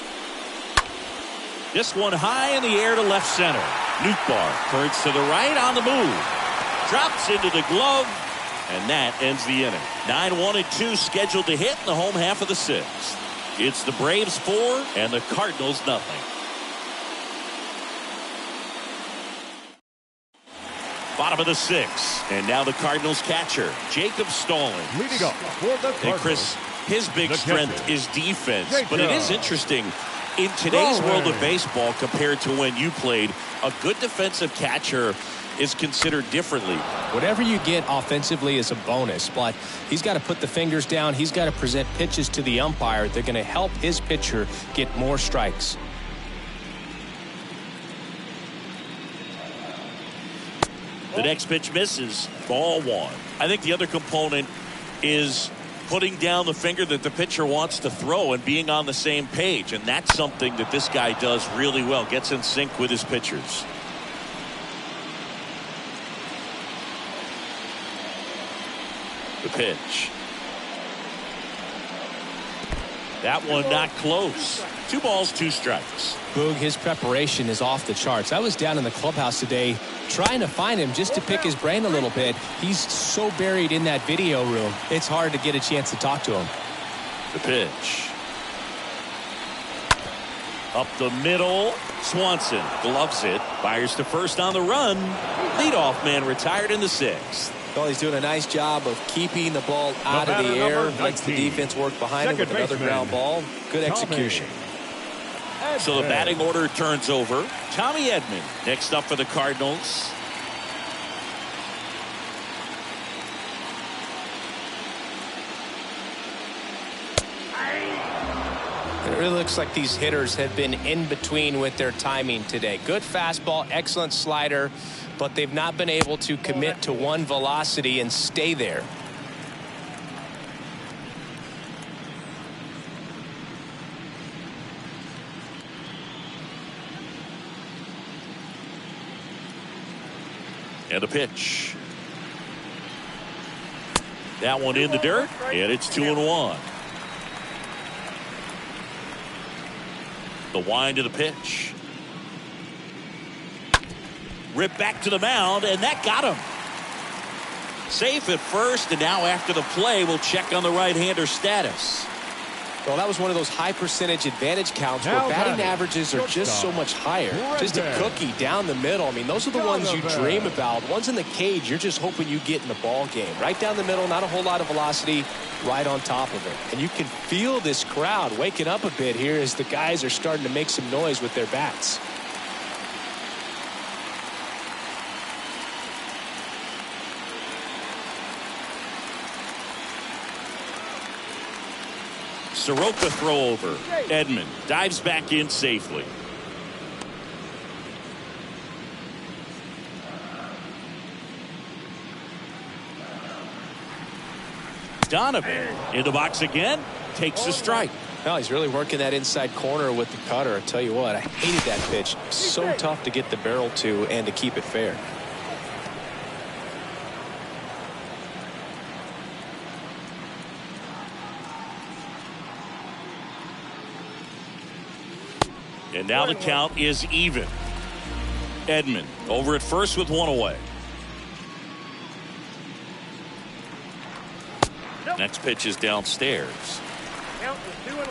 This one high in the air to left center. Nootbaar turns to the right on the move. Drops into the glove, and that ends the inning. 9-1-2 scheduled to hit in the home half of the 6th. It's the Braves 4 and the Cardinals nothing. Bottom of the 6th, and now the Cardinals catcher, Jacob Stallings. Leading up for the Cardinals. And Chris, his big strength is defense, but it is interesting. In today's world of baseball, compared to when you played, a good defensive catcher is considered differently. Whatever you get offensively is a bonus, but he's got to put the fingers down. He's got to present pitches to the umpire. They're going to help his pitcher get more strikes. The next pitch misses. Ball 1. I think the other component is putting down the finger that the pitcher wants to throw and being on the same page. And that's something that this guy does really well. Gets in sync with his pitchers. The pitch. That one not close. 2 balls, 2 strikes. Boog, his preparation is off the charts. I was down in the clubhouse today trying to find him just to pick his brain a little bit. He's so buried in that video room, it's hard to get a chance to talk to him. The pitch. Up the middle. Swanson gloves it. Fires to first on the run. Leadoff man retired in the 6th. Well, he's doing a nice job of keeping the ball out of the air. Lets the defense work behind him with another ground ball. Good execution. So the batting order turns over. Tommy Edman next up for the Cardinals. It really looks like these hitters have been in between with their timing today. Good fastball, excellent slider, but they've not been able to commit to one velocity and stay there. And a pitch. That one in the dirt, and it's 2-1. The wind of the pitch. Ripped back to the mound, and that got him. Safe at first, and now after the play, we'll check on the right-hander status. Well, that was one of those high percentage advantage counts where Now batting batting, averages are just so much higher. Just a cookie down the middle. I mean, those are the ones you dream about. Ones in the cage, you're just hoping you get in the ball game. Right down the middle, not a whole lot of velocity, right on top of it. And you can feel this crowd waking up a bit here as the guys are starting to make some noise with their bats. Soroka throw over. Edman dives back in safely. Donovan in the box again, takes a strike. Well, he's really working that inside corner with the cutter. I tell you what, I hated that pitch. So tough to get the barrel to and to keep it fair. And now the count is even. Edman over at first with one away. Next pitch is downstairs. Count is 2-1.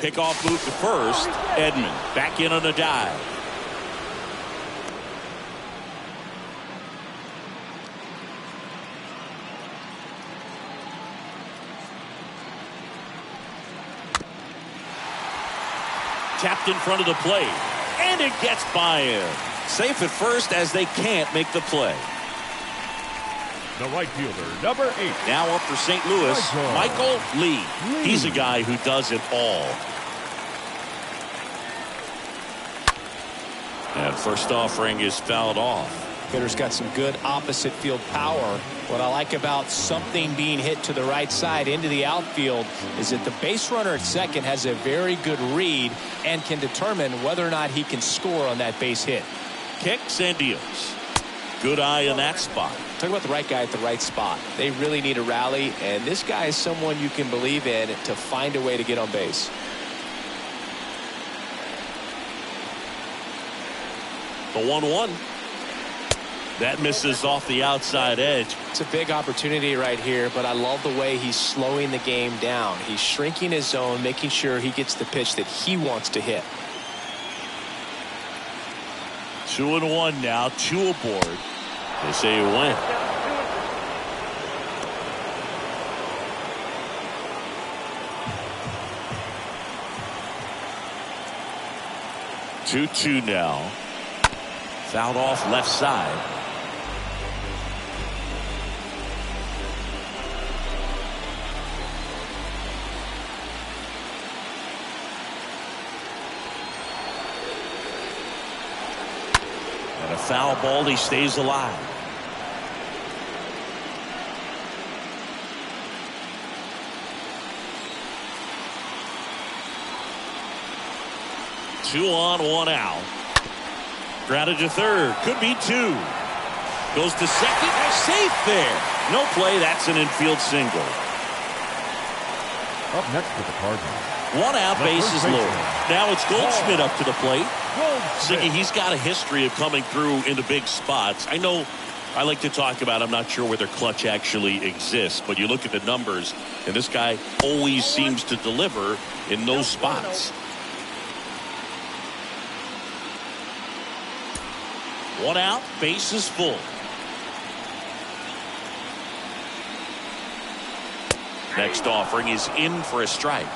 Pickoff move to first. Edman back in on a dive. Tapped in front of the plate, and it gets by him. Safe at first as they can't make the play. The right fielder, number 8. Now up for St. Louis, Michael Lee. He's a guy who does it all. And first offering is fouled off. Hitter's got some good opposite field power. What I like about something being hit to the right side into the outfield is that the base runner at second has a very good read and can determine whether or not he can score on that base hit. Kicks and deals. Good eye in that spot. Talk about the right guy at the right spot. They really need a rally, and this guy is someone you can believe in to find a way to get on base. The 1-1. That misses off the outside edge. It's a big opportunity right here, but I love the way he's slowing the game down. He's shrinking his zone, making sure he gets the pitch that he wants to hit. 2-1 now, 2 aboard. They say you win. Two now. Fouled off left side. And a foul ball, he stays alive. Two on, one out. Grounded to third. Could be 2. Goes to second. Safe there. No play. That's an infield single. Up next for the Cardinals. 1 out, bases loaded. Now it's Goldschmidt up to the plate. Siggy, he's got a history of coming through into big spots. I know I like to talk about, I'm not sure whether clutch actually exists, but you look at the numbers, and this guy always seems to deliver in those spots. 1 out, bases full. Next offering is in for a strike.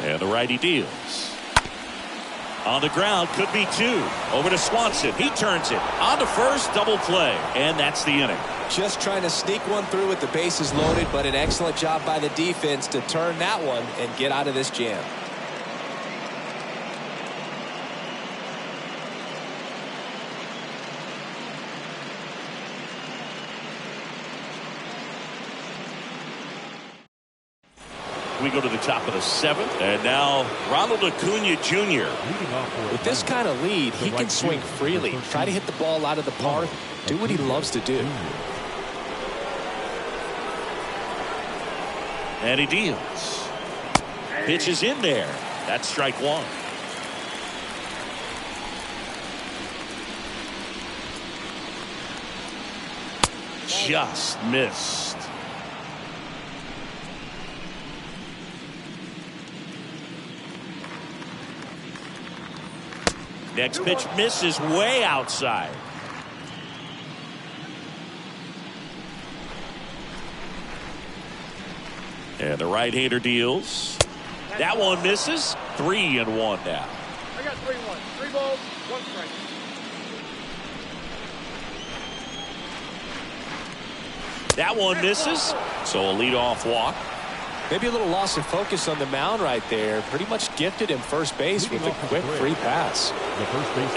And the righty deals. On the ground, could be 2. Over to Swanson. He turns it. On to first, double play. And that's the inning. Just trying to sneak one through with the bases loaded, but an excellent job by the defense to turn that one and get out of this jam. we go to the top of the 7th. And now Ronald Acuna Jr. With this kind of lead, he can swing freely, try to hit the ball out of the park, do what he loves to do. And he deals. Pitch is in there. That's strike 1. Just missed. Next pitch misses way outside. And the right-hander deals. That one misses. 3-1 now. I got 3-1. 3 balls, 1 strike. That one misses. So a leadoff walk. Maybe a little loss of focus on the mound right there. Pretty much gifted him first base with a quick free pass.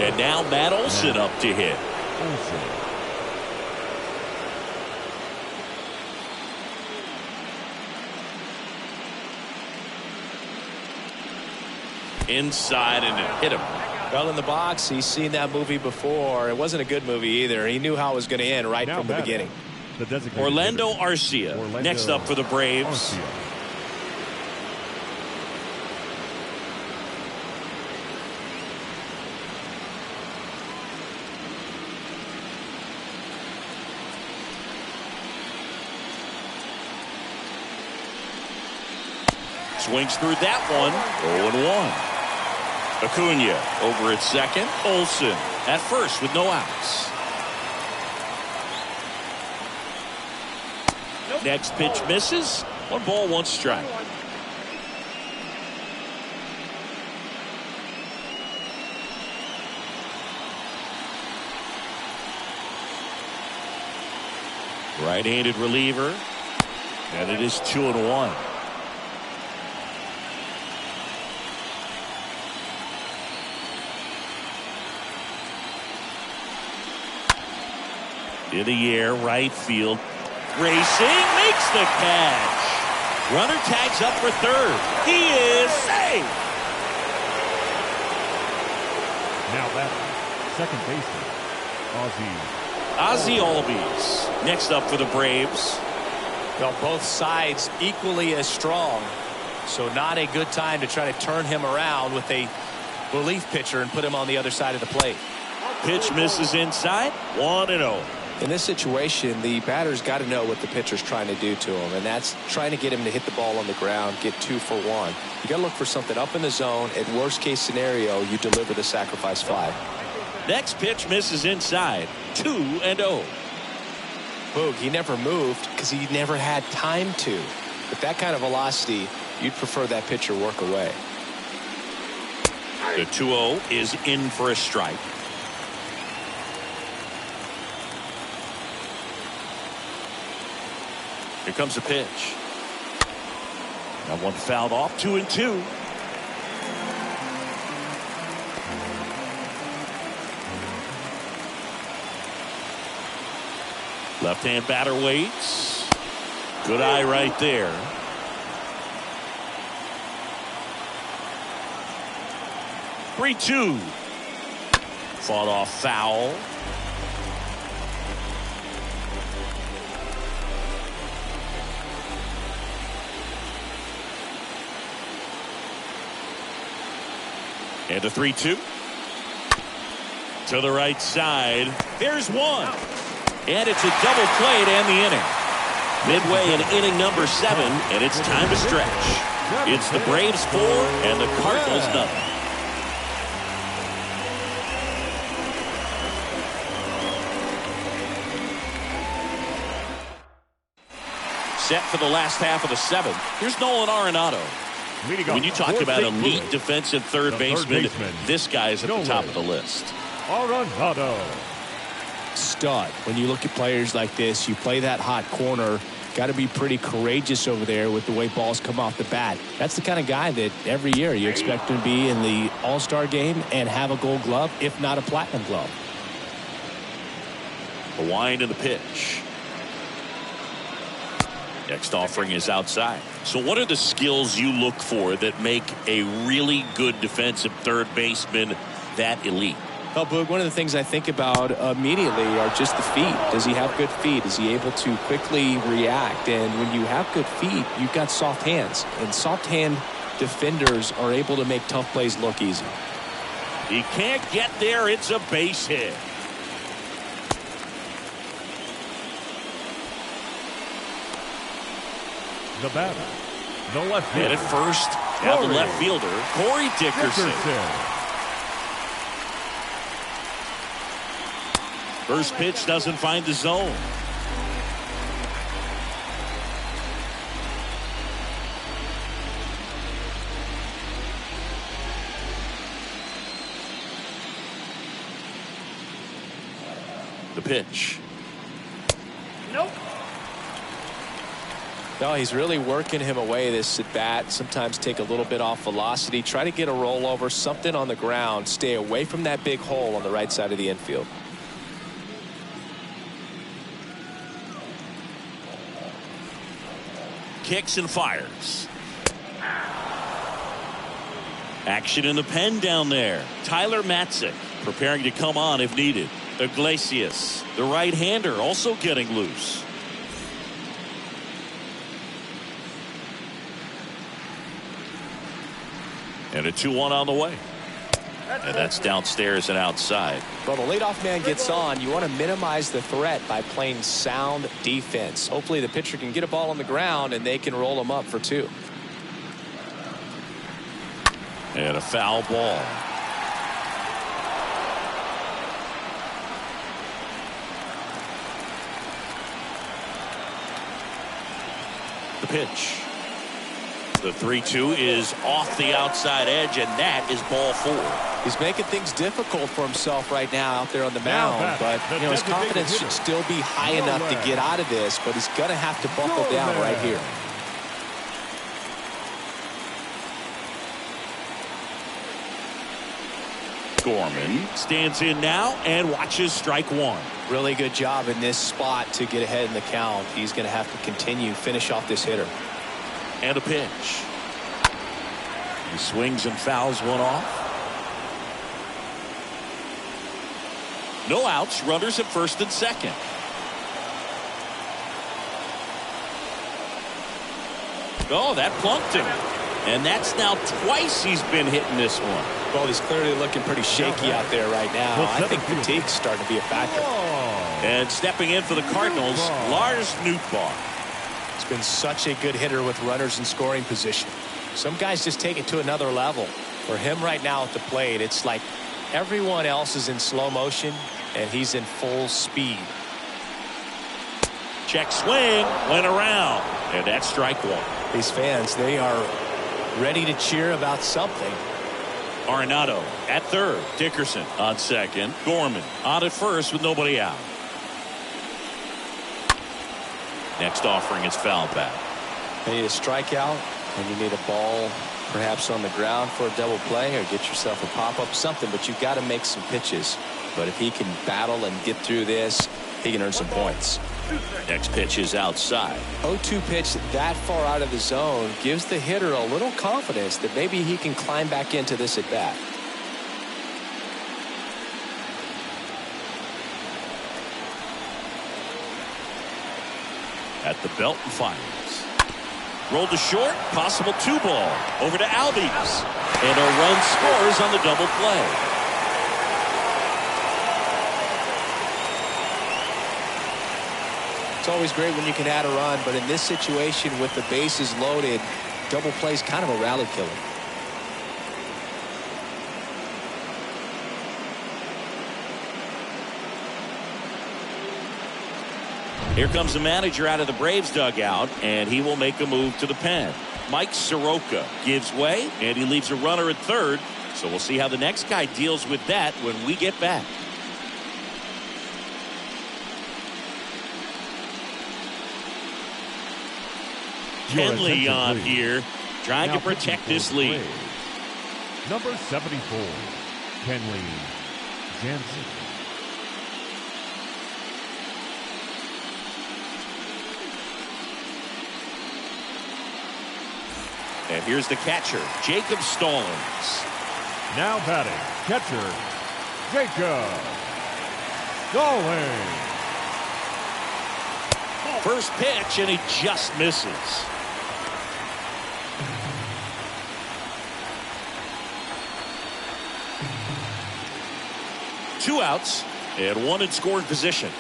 And now Matt Olson up to hit. Inside and it hit him. Well, in the box, he's seen that movie before. It wasn't a good movie either. He knew how it was going to end right from the beginning. Orlando Arcia next up for the Braves. Swings through that one. 0-1. Acuna over at second. Olson at first with no outs. Next pitch misses. 1 ball, 1 strike. Right-handed reliever. And it is 2-1. In the air, right field. Racing, makes the catch. Runner tags up for third. He is safe. Now batting, second baseman, Ozzie Albies next up for the Braves. Well, both sides equally as strong. So not a good time to try to turn him around with a relief pitcher and put him on the other side of the plate. Pitch misses inside. 1-0. In this situation, the batter's got to know what the pitcher's trying to do to him, and that's trying to get him to hit the ball on the ground, get 2 for 1. You got to look for something up in the zone. At worst case scenario, you deliver the sacrifice fly. Next pitch misses inside. 2-0. Boog, he never moved because he never had time to. With that kind of velocity, you'd prefer that pitcher work away. The 2-0 is in for a strike. Here comes the pitch. That one fouled off. 2-2. Left-hand batter waits. Good eye right there. Three-2. Fought off foul. And a 3-2. To the right side. There's one. And it's a double play to end the inning. Midway in inning number 7, and it's time to stretch. It's the Braves 4 and the Cardinals nothing. Set for the last half of the 7th. Here's Nolan Arenado. When you talk about elite defensive third baseman, this guy is at the top of the list. Arenado. Stud. When you look at players like this, you play that hot corner, got to be pretty courageous over there with the way balls come off the bat. That's the kind of guy that every year you expect him to be in the All-Star game and have a Gold Glove, if not a Platinum Glove. The wind and the pitch. Next offering is outside. So what are the skills you look for that make a really good defensive third baseman that elite? Well, Boog, one of the things I think about immediately are just the feet. Does he have good feet? Is he able to quickly react? And when you have good feet, you've got soft hands. And soft hand defenders are able to make tough plays look easy. He can't get there. It's a base hit. The batter, the left fielder. And at first, now the left fielder, Corey Dickerson. First pitch doesn't find the zone. The pitch. Nope. No, he's really working him away this at bat. Sometimes take a little bit off velocity. Try to get a rollover, something on the ground. Stay away from that big hole on the right side of the infield. Kicks and fires. Action in the pen down there. Tyler Matzik preparing to come on if needed. Iglesias, the right-hander, also getting loose. And a 2-1 on the way. And that's downstairs and outside. Well, the leadoff man gets on. You want to minimize the threat by playing sound defense. Hopefully the pitcher can get a ball on the ground and they can roll him up for 2. And a foul ball. The pitch. The 3-2 is off the outside edge, and that is ball 4. He's making things difficult for himself right now out there on the mound, but his confidence should still be high enough to get out of this, but he's going to have to buckle down right here. Gorman stands in now and watches strike 1. Really good job in this spot to get ahead in the count. He's going to have to continue, finish off this hitter. And a pitch. He swings and fouls one off. No outs, runners at first and second. Oh, that plunked him. And that's now twice he's been hitting this one. Well, he's clearly looking pretty shaky out there right now. I think fatigue's starting to be a factor. And stepping in for the Cardinals, Lars Nootbaar. He's been such a good hitter with runners in scoring position. Some guys just take it to another level. For him right now at the plate, it's like everyone else is in slow motion and he's in full speed. Check swing, went around, and that's strike 1. These fans, they are ready to cheer about something. Arenado at third, Dickerson on second, Gorman on at first with nobody out. Next offering is foul back. You need a strikeout, and you need a ball perhaps on the ground for a double play, or get yourself a pop-up, something, but you've got to make some pitches. But if he can battle and get through this, he can earn some points. Next pitch is outside. 0-2 pitch that far out of the zone gives the hitter a little confidence that maybe he can climb back into this at bat. At the belt and fires. Rolled to short, possible 2-ball. Over to Albies. And a run scores on the double play. It's always great when you can add a run, but in this situation with the bases loaded, double play is kind of a rally killer. Here comes the manager out of the Braves dugout, and he will make a move to the pen. Mike Soroka gives way, and he leaves a runner at third. So we'll see how the next guy deals with that when we get back. Kenley on here, trying to protect this lead. Number 74, Kenley Jansen. And here's the catcher, Jacob Stallings. Now batting, catcher, Jacob Stallings. First pitch, and he just misses. Two outs and one in scoring position.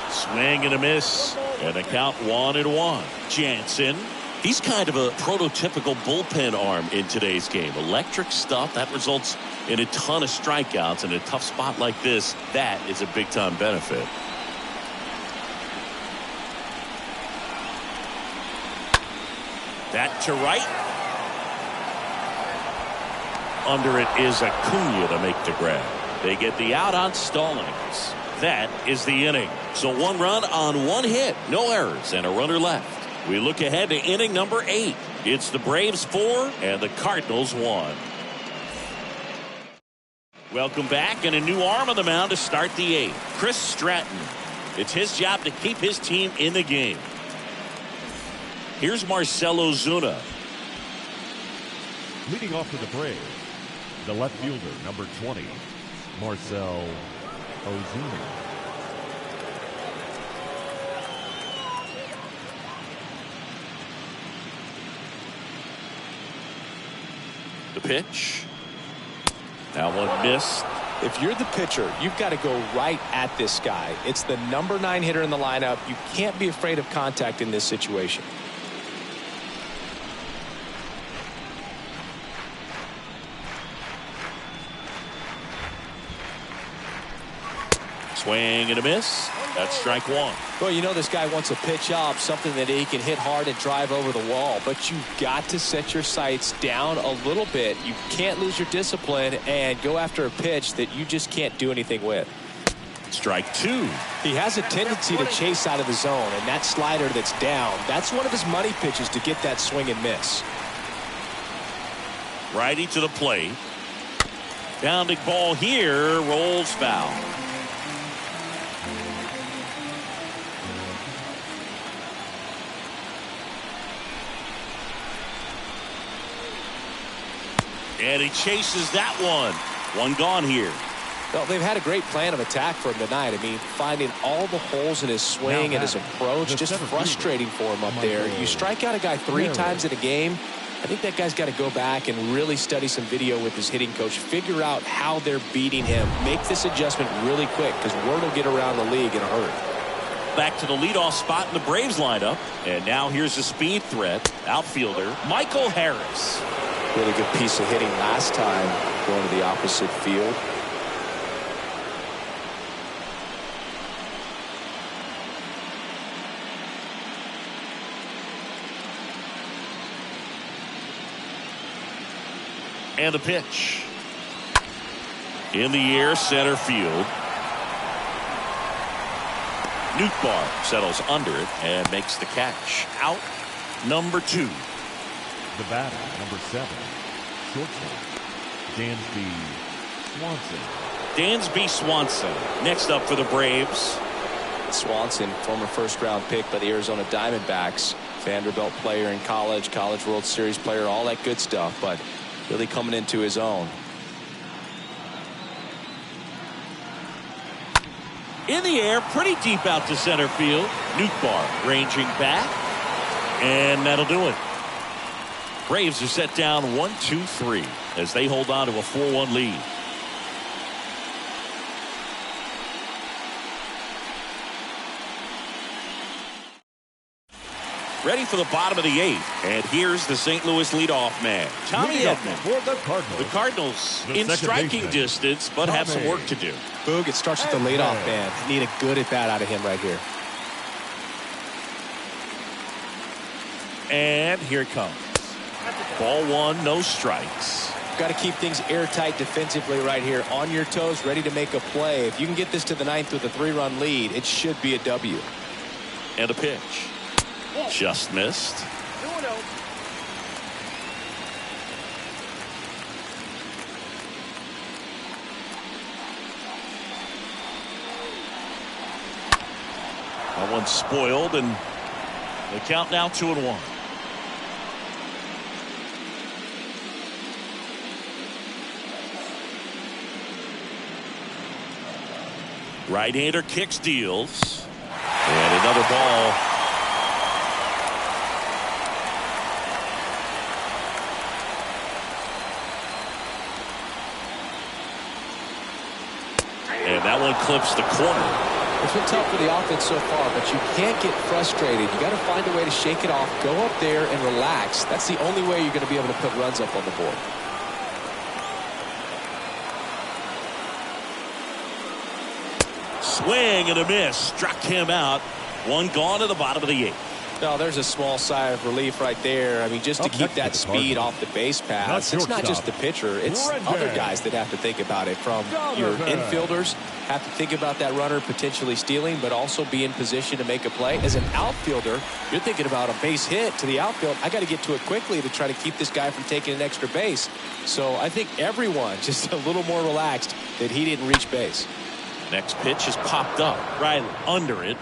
Swing and a miss, and a count 1-1. Jansen, he's kind of a prototypical bullpen arm in today's game. Electric stuff that results in a ton of strikeouts. In a tough spot like this, that is a big time benefit. That to right. Under it is Acuna to make the grab. They get the out on Stallings. That is the inning. So 1 run on 1 hit, no errors, and a runner left. We look ahead to inning number 8. It's the Braves 4 and the Cardinals 1. Welcome back, and a new arm on the mound to start the 8th. Chris Stratton. It's his job to keep his team in the game. Here's Marcell Ozuna. Leading off for the Braves, the left fielder, number 20, Marcell Ozuna. The pitch. That one missed. If you're the pitcher, you've got to go right at this guy. It's the number 9 hitter in the lineup. You can't be afraid of contact in this situation. Swing and a miss. That's strike 1. Well, you know this guy wants a pitch up, something that he can hit hard and drive over the wall. But you've got to set your sights down a little bit. You can't lose your discipline and go after a pitch that you just can't do anything with. Strike 2. He has a tendency to chase out of the zone, and that slider that's down, that's one of his money pitches to get that swing and miss. Righty to the plate. Bounding ball here, rolls foul. And he chases that one. One gone here. Well, they've had a great plan of attack for him tonight. I mean, finding all the holes in his swing and his approach, just frustrating for him up there. You strike out a guy 3 times in a game, I think that guy's got to go back and really study some video with his hitting coach, figure out how they're beating him, make this adjustment really quick, because word will get around the league in a hurry. Back to the leadoff spot in the Braves lineup. And now here's the speed threat. Outfielder, Michael Harris. Really good piece of hitting last time, going to the opposite field. And the pitch. In the air, center field. Nootbaar settles under it and makes the catch. Out number 2. The batter, number 7, shortstop, Dansby Swanson. Dansby Swanson next up for the Braves. Swanson, former first-round pick by the Arizona Diamondbacks, Vanderbilt player in college, College World Series player, all that good stuff, but really coming into his own. In the air, pretty deep out to center field. Nootbaar ranging back, and that'll do it. Braves are set down 1-2-3 as they hold on to a 4-1 lead. Ready for the bottom of the 8th, and here's the St. Louis leadoff man, Tommy Edman. For the Cardinals. The Cardinals The in second striking baseman, distance, but have some work to do. Boog, it starts with the leadoff man. Need a good at bat out of him right here. And here it comes. Ball 1, no strikes. Got to keep things airtight defensively right here, on your toes, ready to make a play. If you can get this to the 9th with a 3-run lead, it should be a W. And a pitch. Just missed. That one's spoiled, and the count now 2-1. Right-hander kicks, deals, and another ball. And that one clips the corner. It's been tough for the offense so far, but you can't get frustrated. You got to find a way to shake it off, go up there and relax. That's the only way you're going to be able to put runs up on the board. Swing and a miss. Struck him out. One gone to the bottom of the 8th. No, there's a small sigh of relief right there. I mean, just to keep that speed off the base paths. It's not just the pitcher. It's other guys that have to think about it. From your infielders, have to think about that runner potentially stealing, but also be in position to make a play. As an outfielder, you're thinking about a base hit to the outfield. I got to get to it quickly to try to keep this guy from taking an extra base. So I think everyone just a little more relaxed that he didn't reach base. Next pitch is popped up right under it.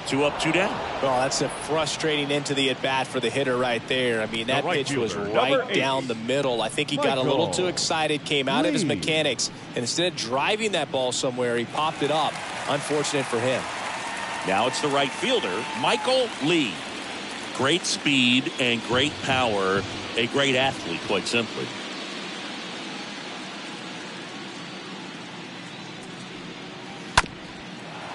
2 up, 2 down. Well, that's a frustrating into the at-bat for the hitter right there. I mean, that pitch was right down the middle. I think he got a little too excited, came out of his mechanics, and instead of driving that ball somewhere, he popped it up. Unfortunate for him. Now it's the right fielder, Michael Lee. Great speed and great power. A great athlete, quite simply.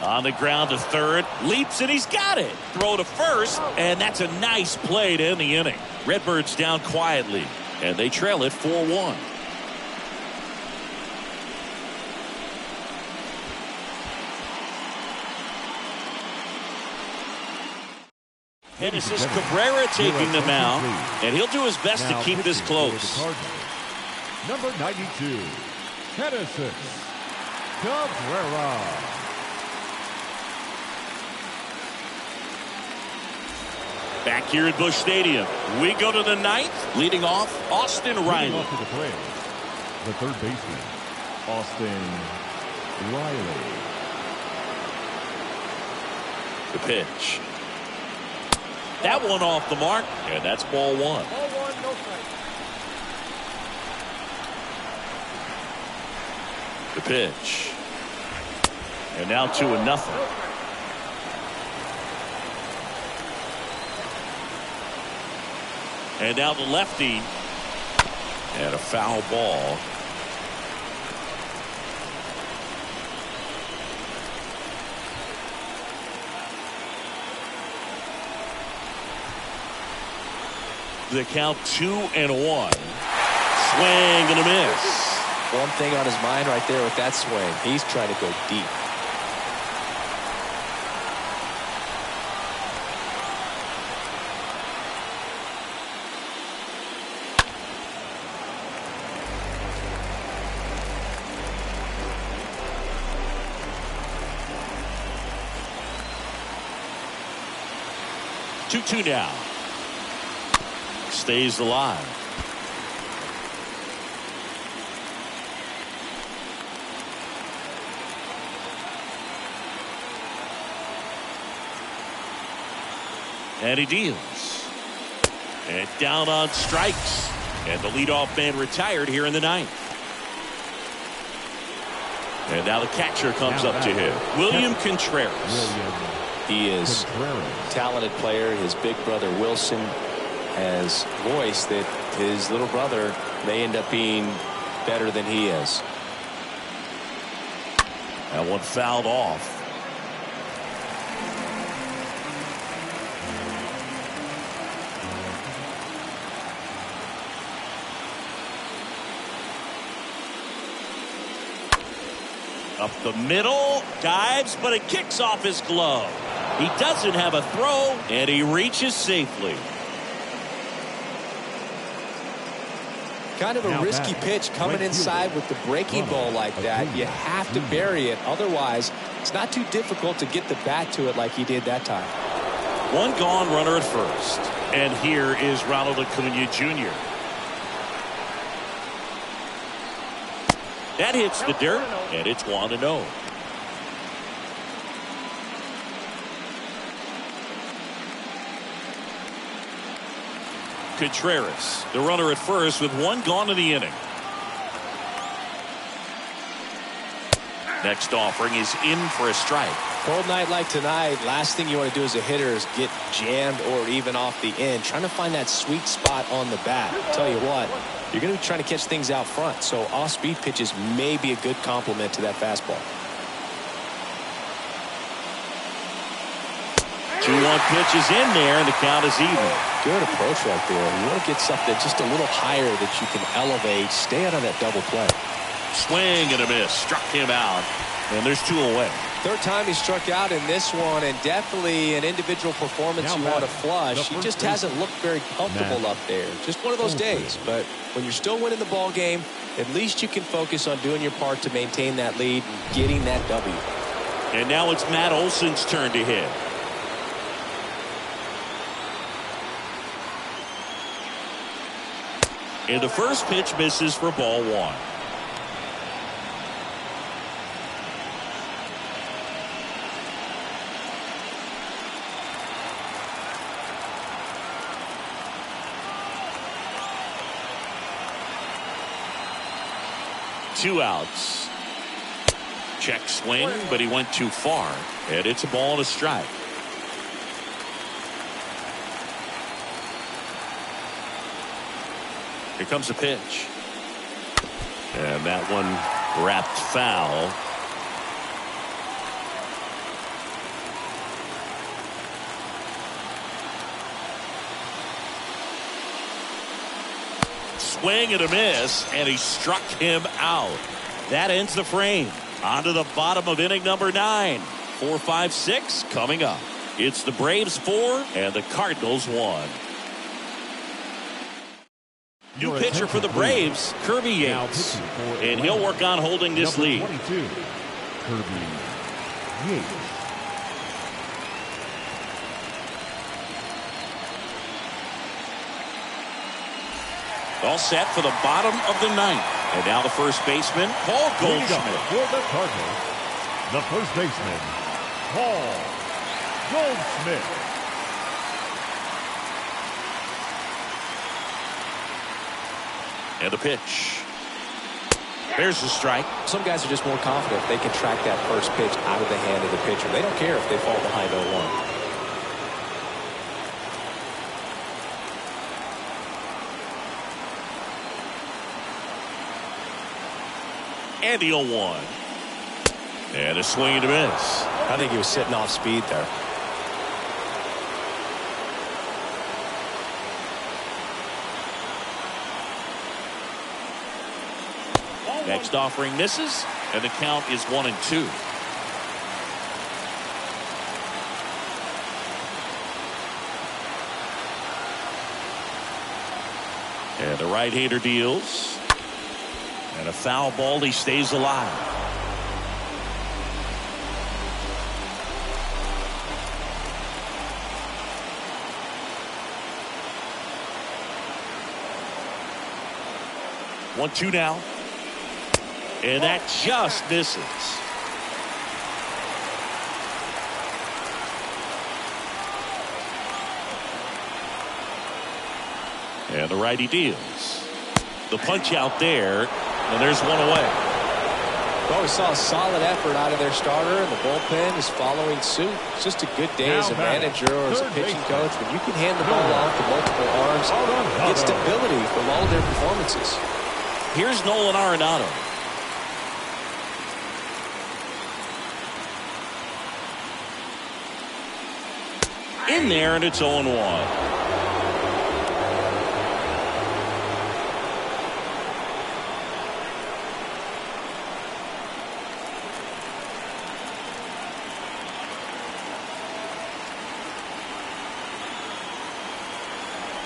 On the ground to third, leaps and he's got it. Throw to first, and that's a nice play to end the inning. Redbirds down quietly, and they trail it 4-1. And this is Cabrera taking the mound, and he'll do his best to keep this close. Number 92, Genesis Cabrera. Back here at Busch Stadium, we go to the 9th. Leading off, Austin Riley. Off to the plate, the third baseman, Austin Riley. The pitch. That one off the mark, and that's ball 1. Ball 1, no strike. The pitch. And now 2-0. And now the lefty. And a foul ball. The count 2-1. Swing and a miss. One thing on his mind right there with that swing. He's trying to go deep. Two now. Stays alive. And he deals. And down on strikes. And the leadoff man retired here in the 9th. And now the catcher comes up to him. William Contreras. He is a talented player. His big brother Wilson has voiced that his little brother may end up being better than he is. That one fouled off. Up the middle, dives, but it kicks off his glove. He doesn't have a throw, and he reaches safely. Kind of a risky pitch coming inside with the breaking ball like that. You have to bury it. Otherwise, it's not too difficult to get the bat to it like he did that time. One gone, runner at first. And here is Ronald Acuna Jr. That hits the dirt, and it's 1-0. Contreras, the runner at first with one gone in the inning. Next offering is in for a strike. Cold night like tonight, last thing you want to do as a hitter is get jammed or even off the end. Trying to find that sweet spot on the bat. I'll tell you what, you're going to be trying to catch things out front, so off-speed pitches may be a good complement to that fastball. 2-1 pitch is in there, and the count is even. Good approach right there. You want to get something just a little higher that you can elevate. Stay out of that double play. Swing and a miss. Struck him out. And there's 2 away. Third time he struck out in this one, and definitely an individual performance you want to flush. He just hasn't looked very comfortable up there. Just one of those days. But when you're still winning the ball game, at least you can focus on doing your part to maintain that lead and getting that W. And now it's Matt Olson's turn to hit. And the first pitch misses for ball 1. Two outs. Check swing, but he went too far. And it's a ball and a strike. Here comes a pitch. And that one wrapped foul. Swing and a miss, and he struck him out. That ends the frame. On to the bottom of inning number 9. 4, 5, 6 coming up. It's the Braves 4 and the Cardinals 1. New pitcher for the Braves, Kirby Yates. And he'll work on holding this lead. 22, Kirby Yates. All set for the bottom of the 9th. And now the first baseman, Paul Goldschmidt. For the Cardinals, the first baseman, Paul Goldschmidt. And the pitch. There's the strike. Some guys are just more confident if they can track that first pitch out of the hand of the pitcher. They don't care if they fall behind 0-1. And the 0-1. And a swing and a miss. I think he was sitting off speed there. Next offering misses, and the count is 1-2. And the right-hander deals. And a foul ball, he stays alive. One, two now. And that just misses. And the righty deals. The punch out there. And there's one away. Well, we saw a solid effort out of their starter, and the bullpen is following suit. It's just a good day as a manager or as a pitching coach when you can hand the ball off to multiple arms, get stability from all of their performances. Here's Nolan Arenado. In there, and it's 0-1.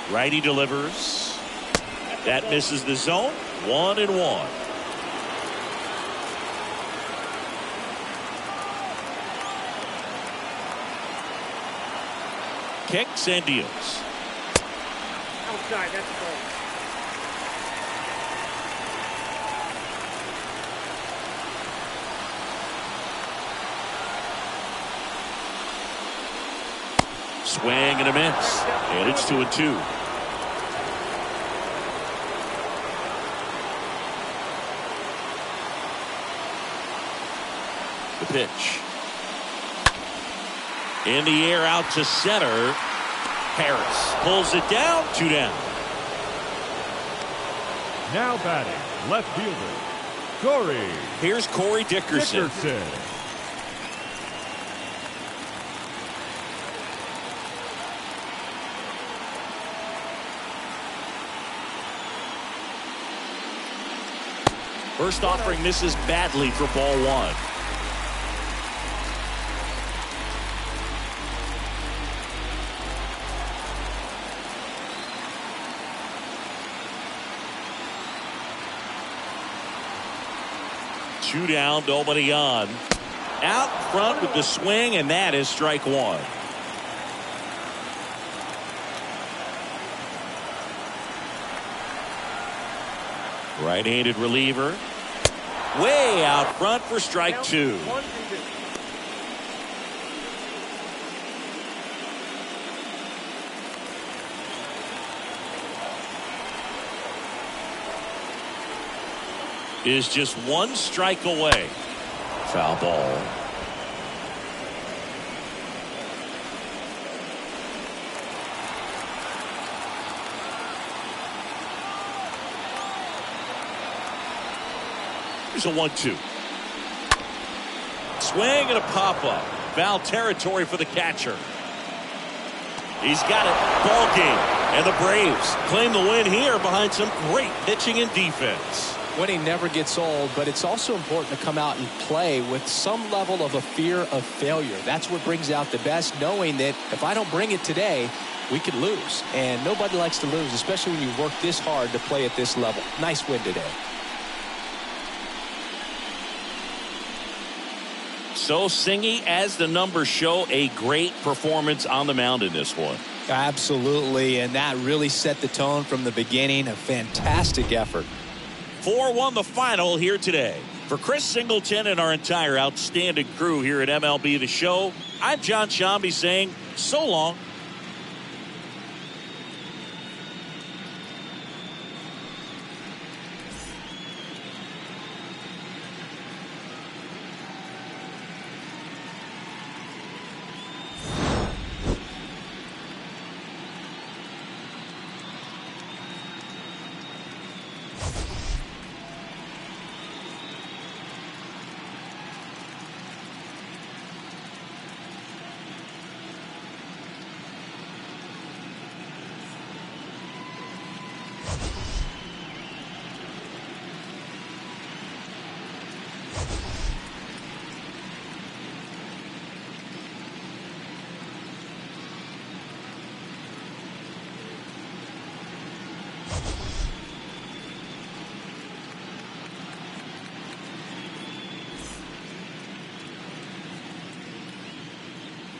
Righty delivers. That misses the zone. 1-1. Kicks and deals. Outside, that's a ball. Swing and a miss. And it's 2-2. pitch. In the air out to center. Harris pulls it down. 2 down. Now batting, left fielder, Corey. Here's Corey Dickerson. First offering misses badly for ball 1. Two down, nobody on. Out front with the swing, and that is strike 1. Right-handed reliever. Way out front for strike 2. Is just 1 strike away. Foul ball. Here's a 1-2. Swing and a pop-up. Foul territory for the catcher. He's got it. Ball game. And the Braves claim the win here behind some great pitching and defense. Winning never gets old, but it's also important to come out and play with some level of a fear of failure. That's what brings out the best, knowing that if I don't bring it today, we could lose. And nobody likes to lose, especially when you work this hard to play at this level. Nice win today. So, Singy, as the numbers show, a great performance on the mound in this one. Absolutely, and that really set the tone from the beginning. A fantastic effort. 4-1 the final here today. For Chris Singleton and our entire outstanding crew here at MLB The Show, I'm John Shambi saying so long.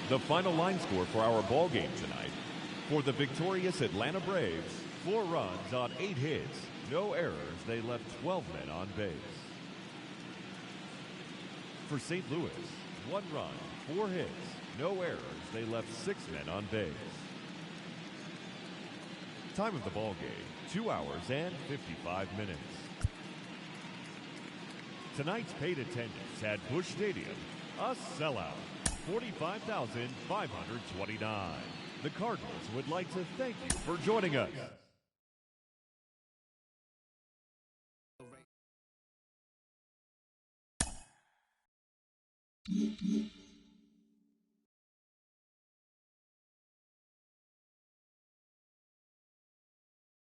The final line score for our ball game tonight. For the victorious Atlanta Braves, 4 runs on 8 hits, no errors. They left 12 men on base. For St. Louis, 1 run, 4 hits, no errors. They left 6 men on base. Time of the ball game, 2 hours and 55 minutes. Tonight's paid attendance at Busch Stadium, a sellout. 45,529. The Cardinals would like to thank you for joining us.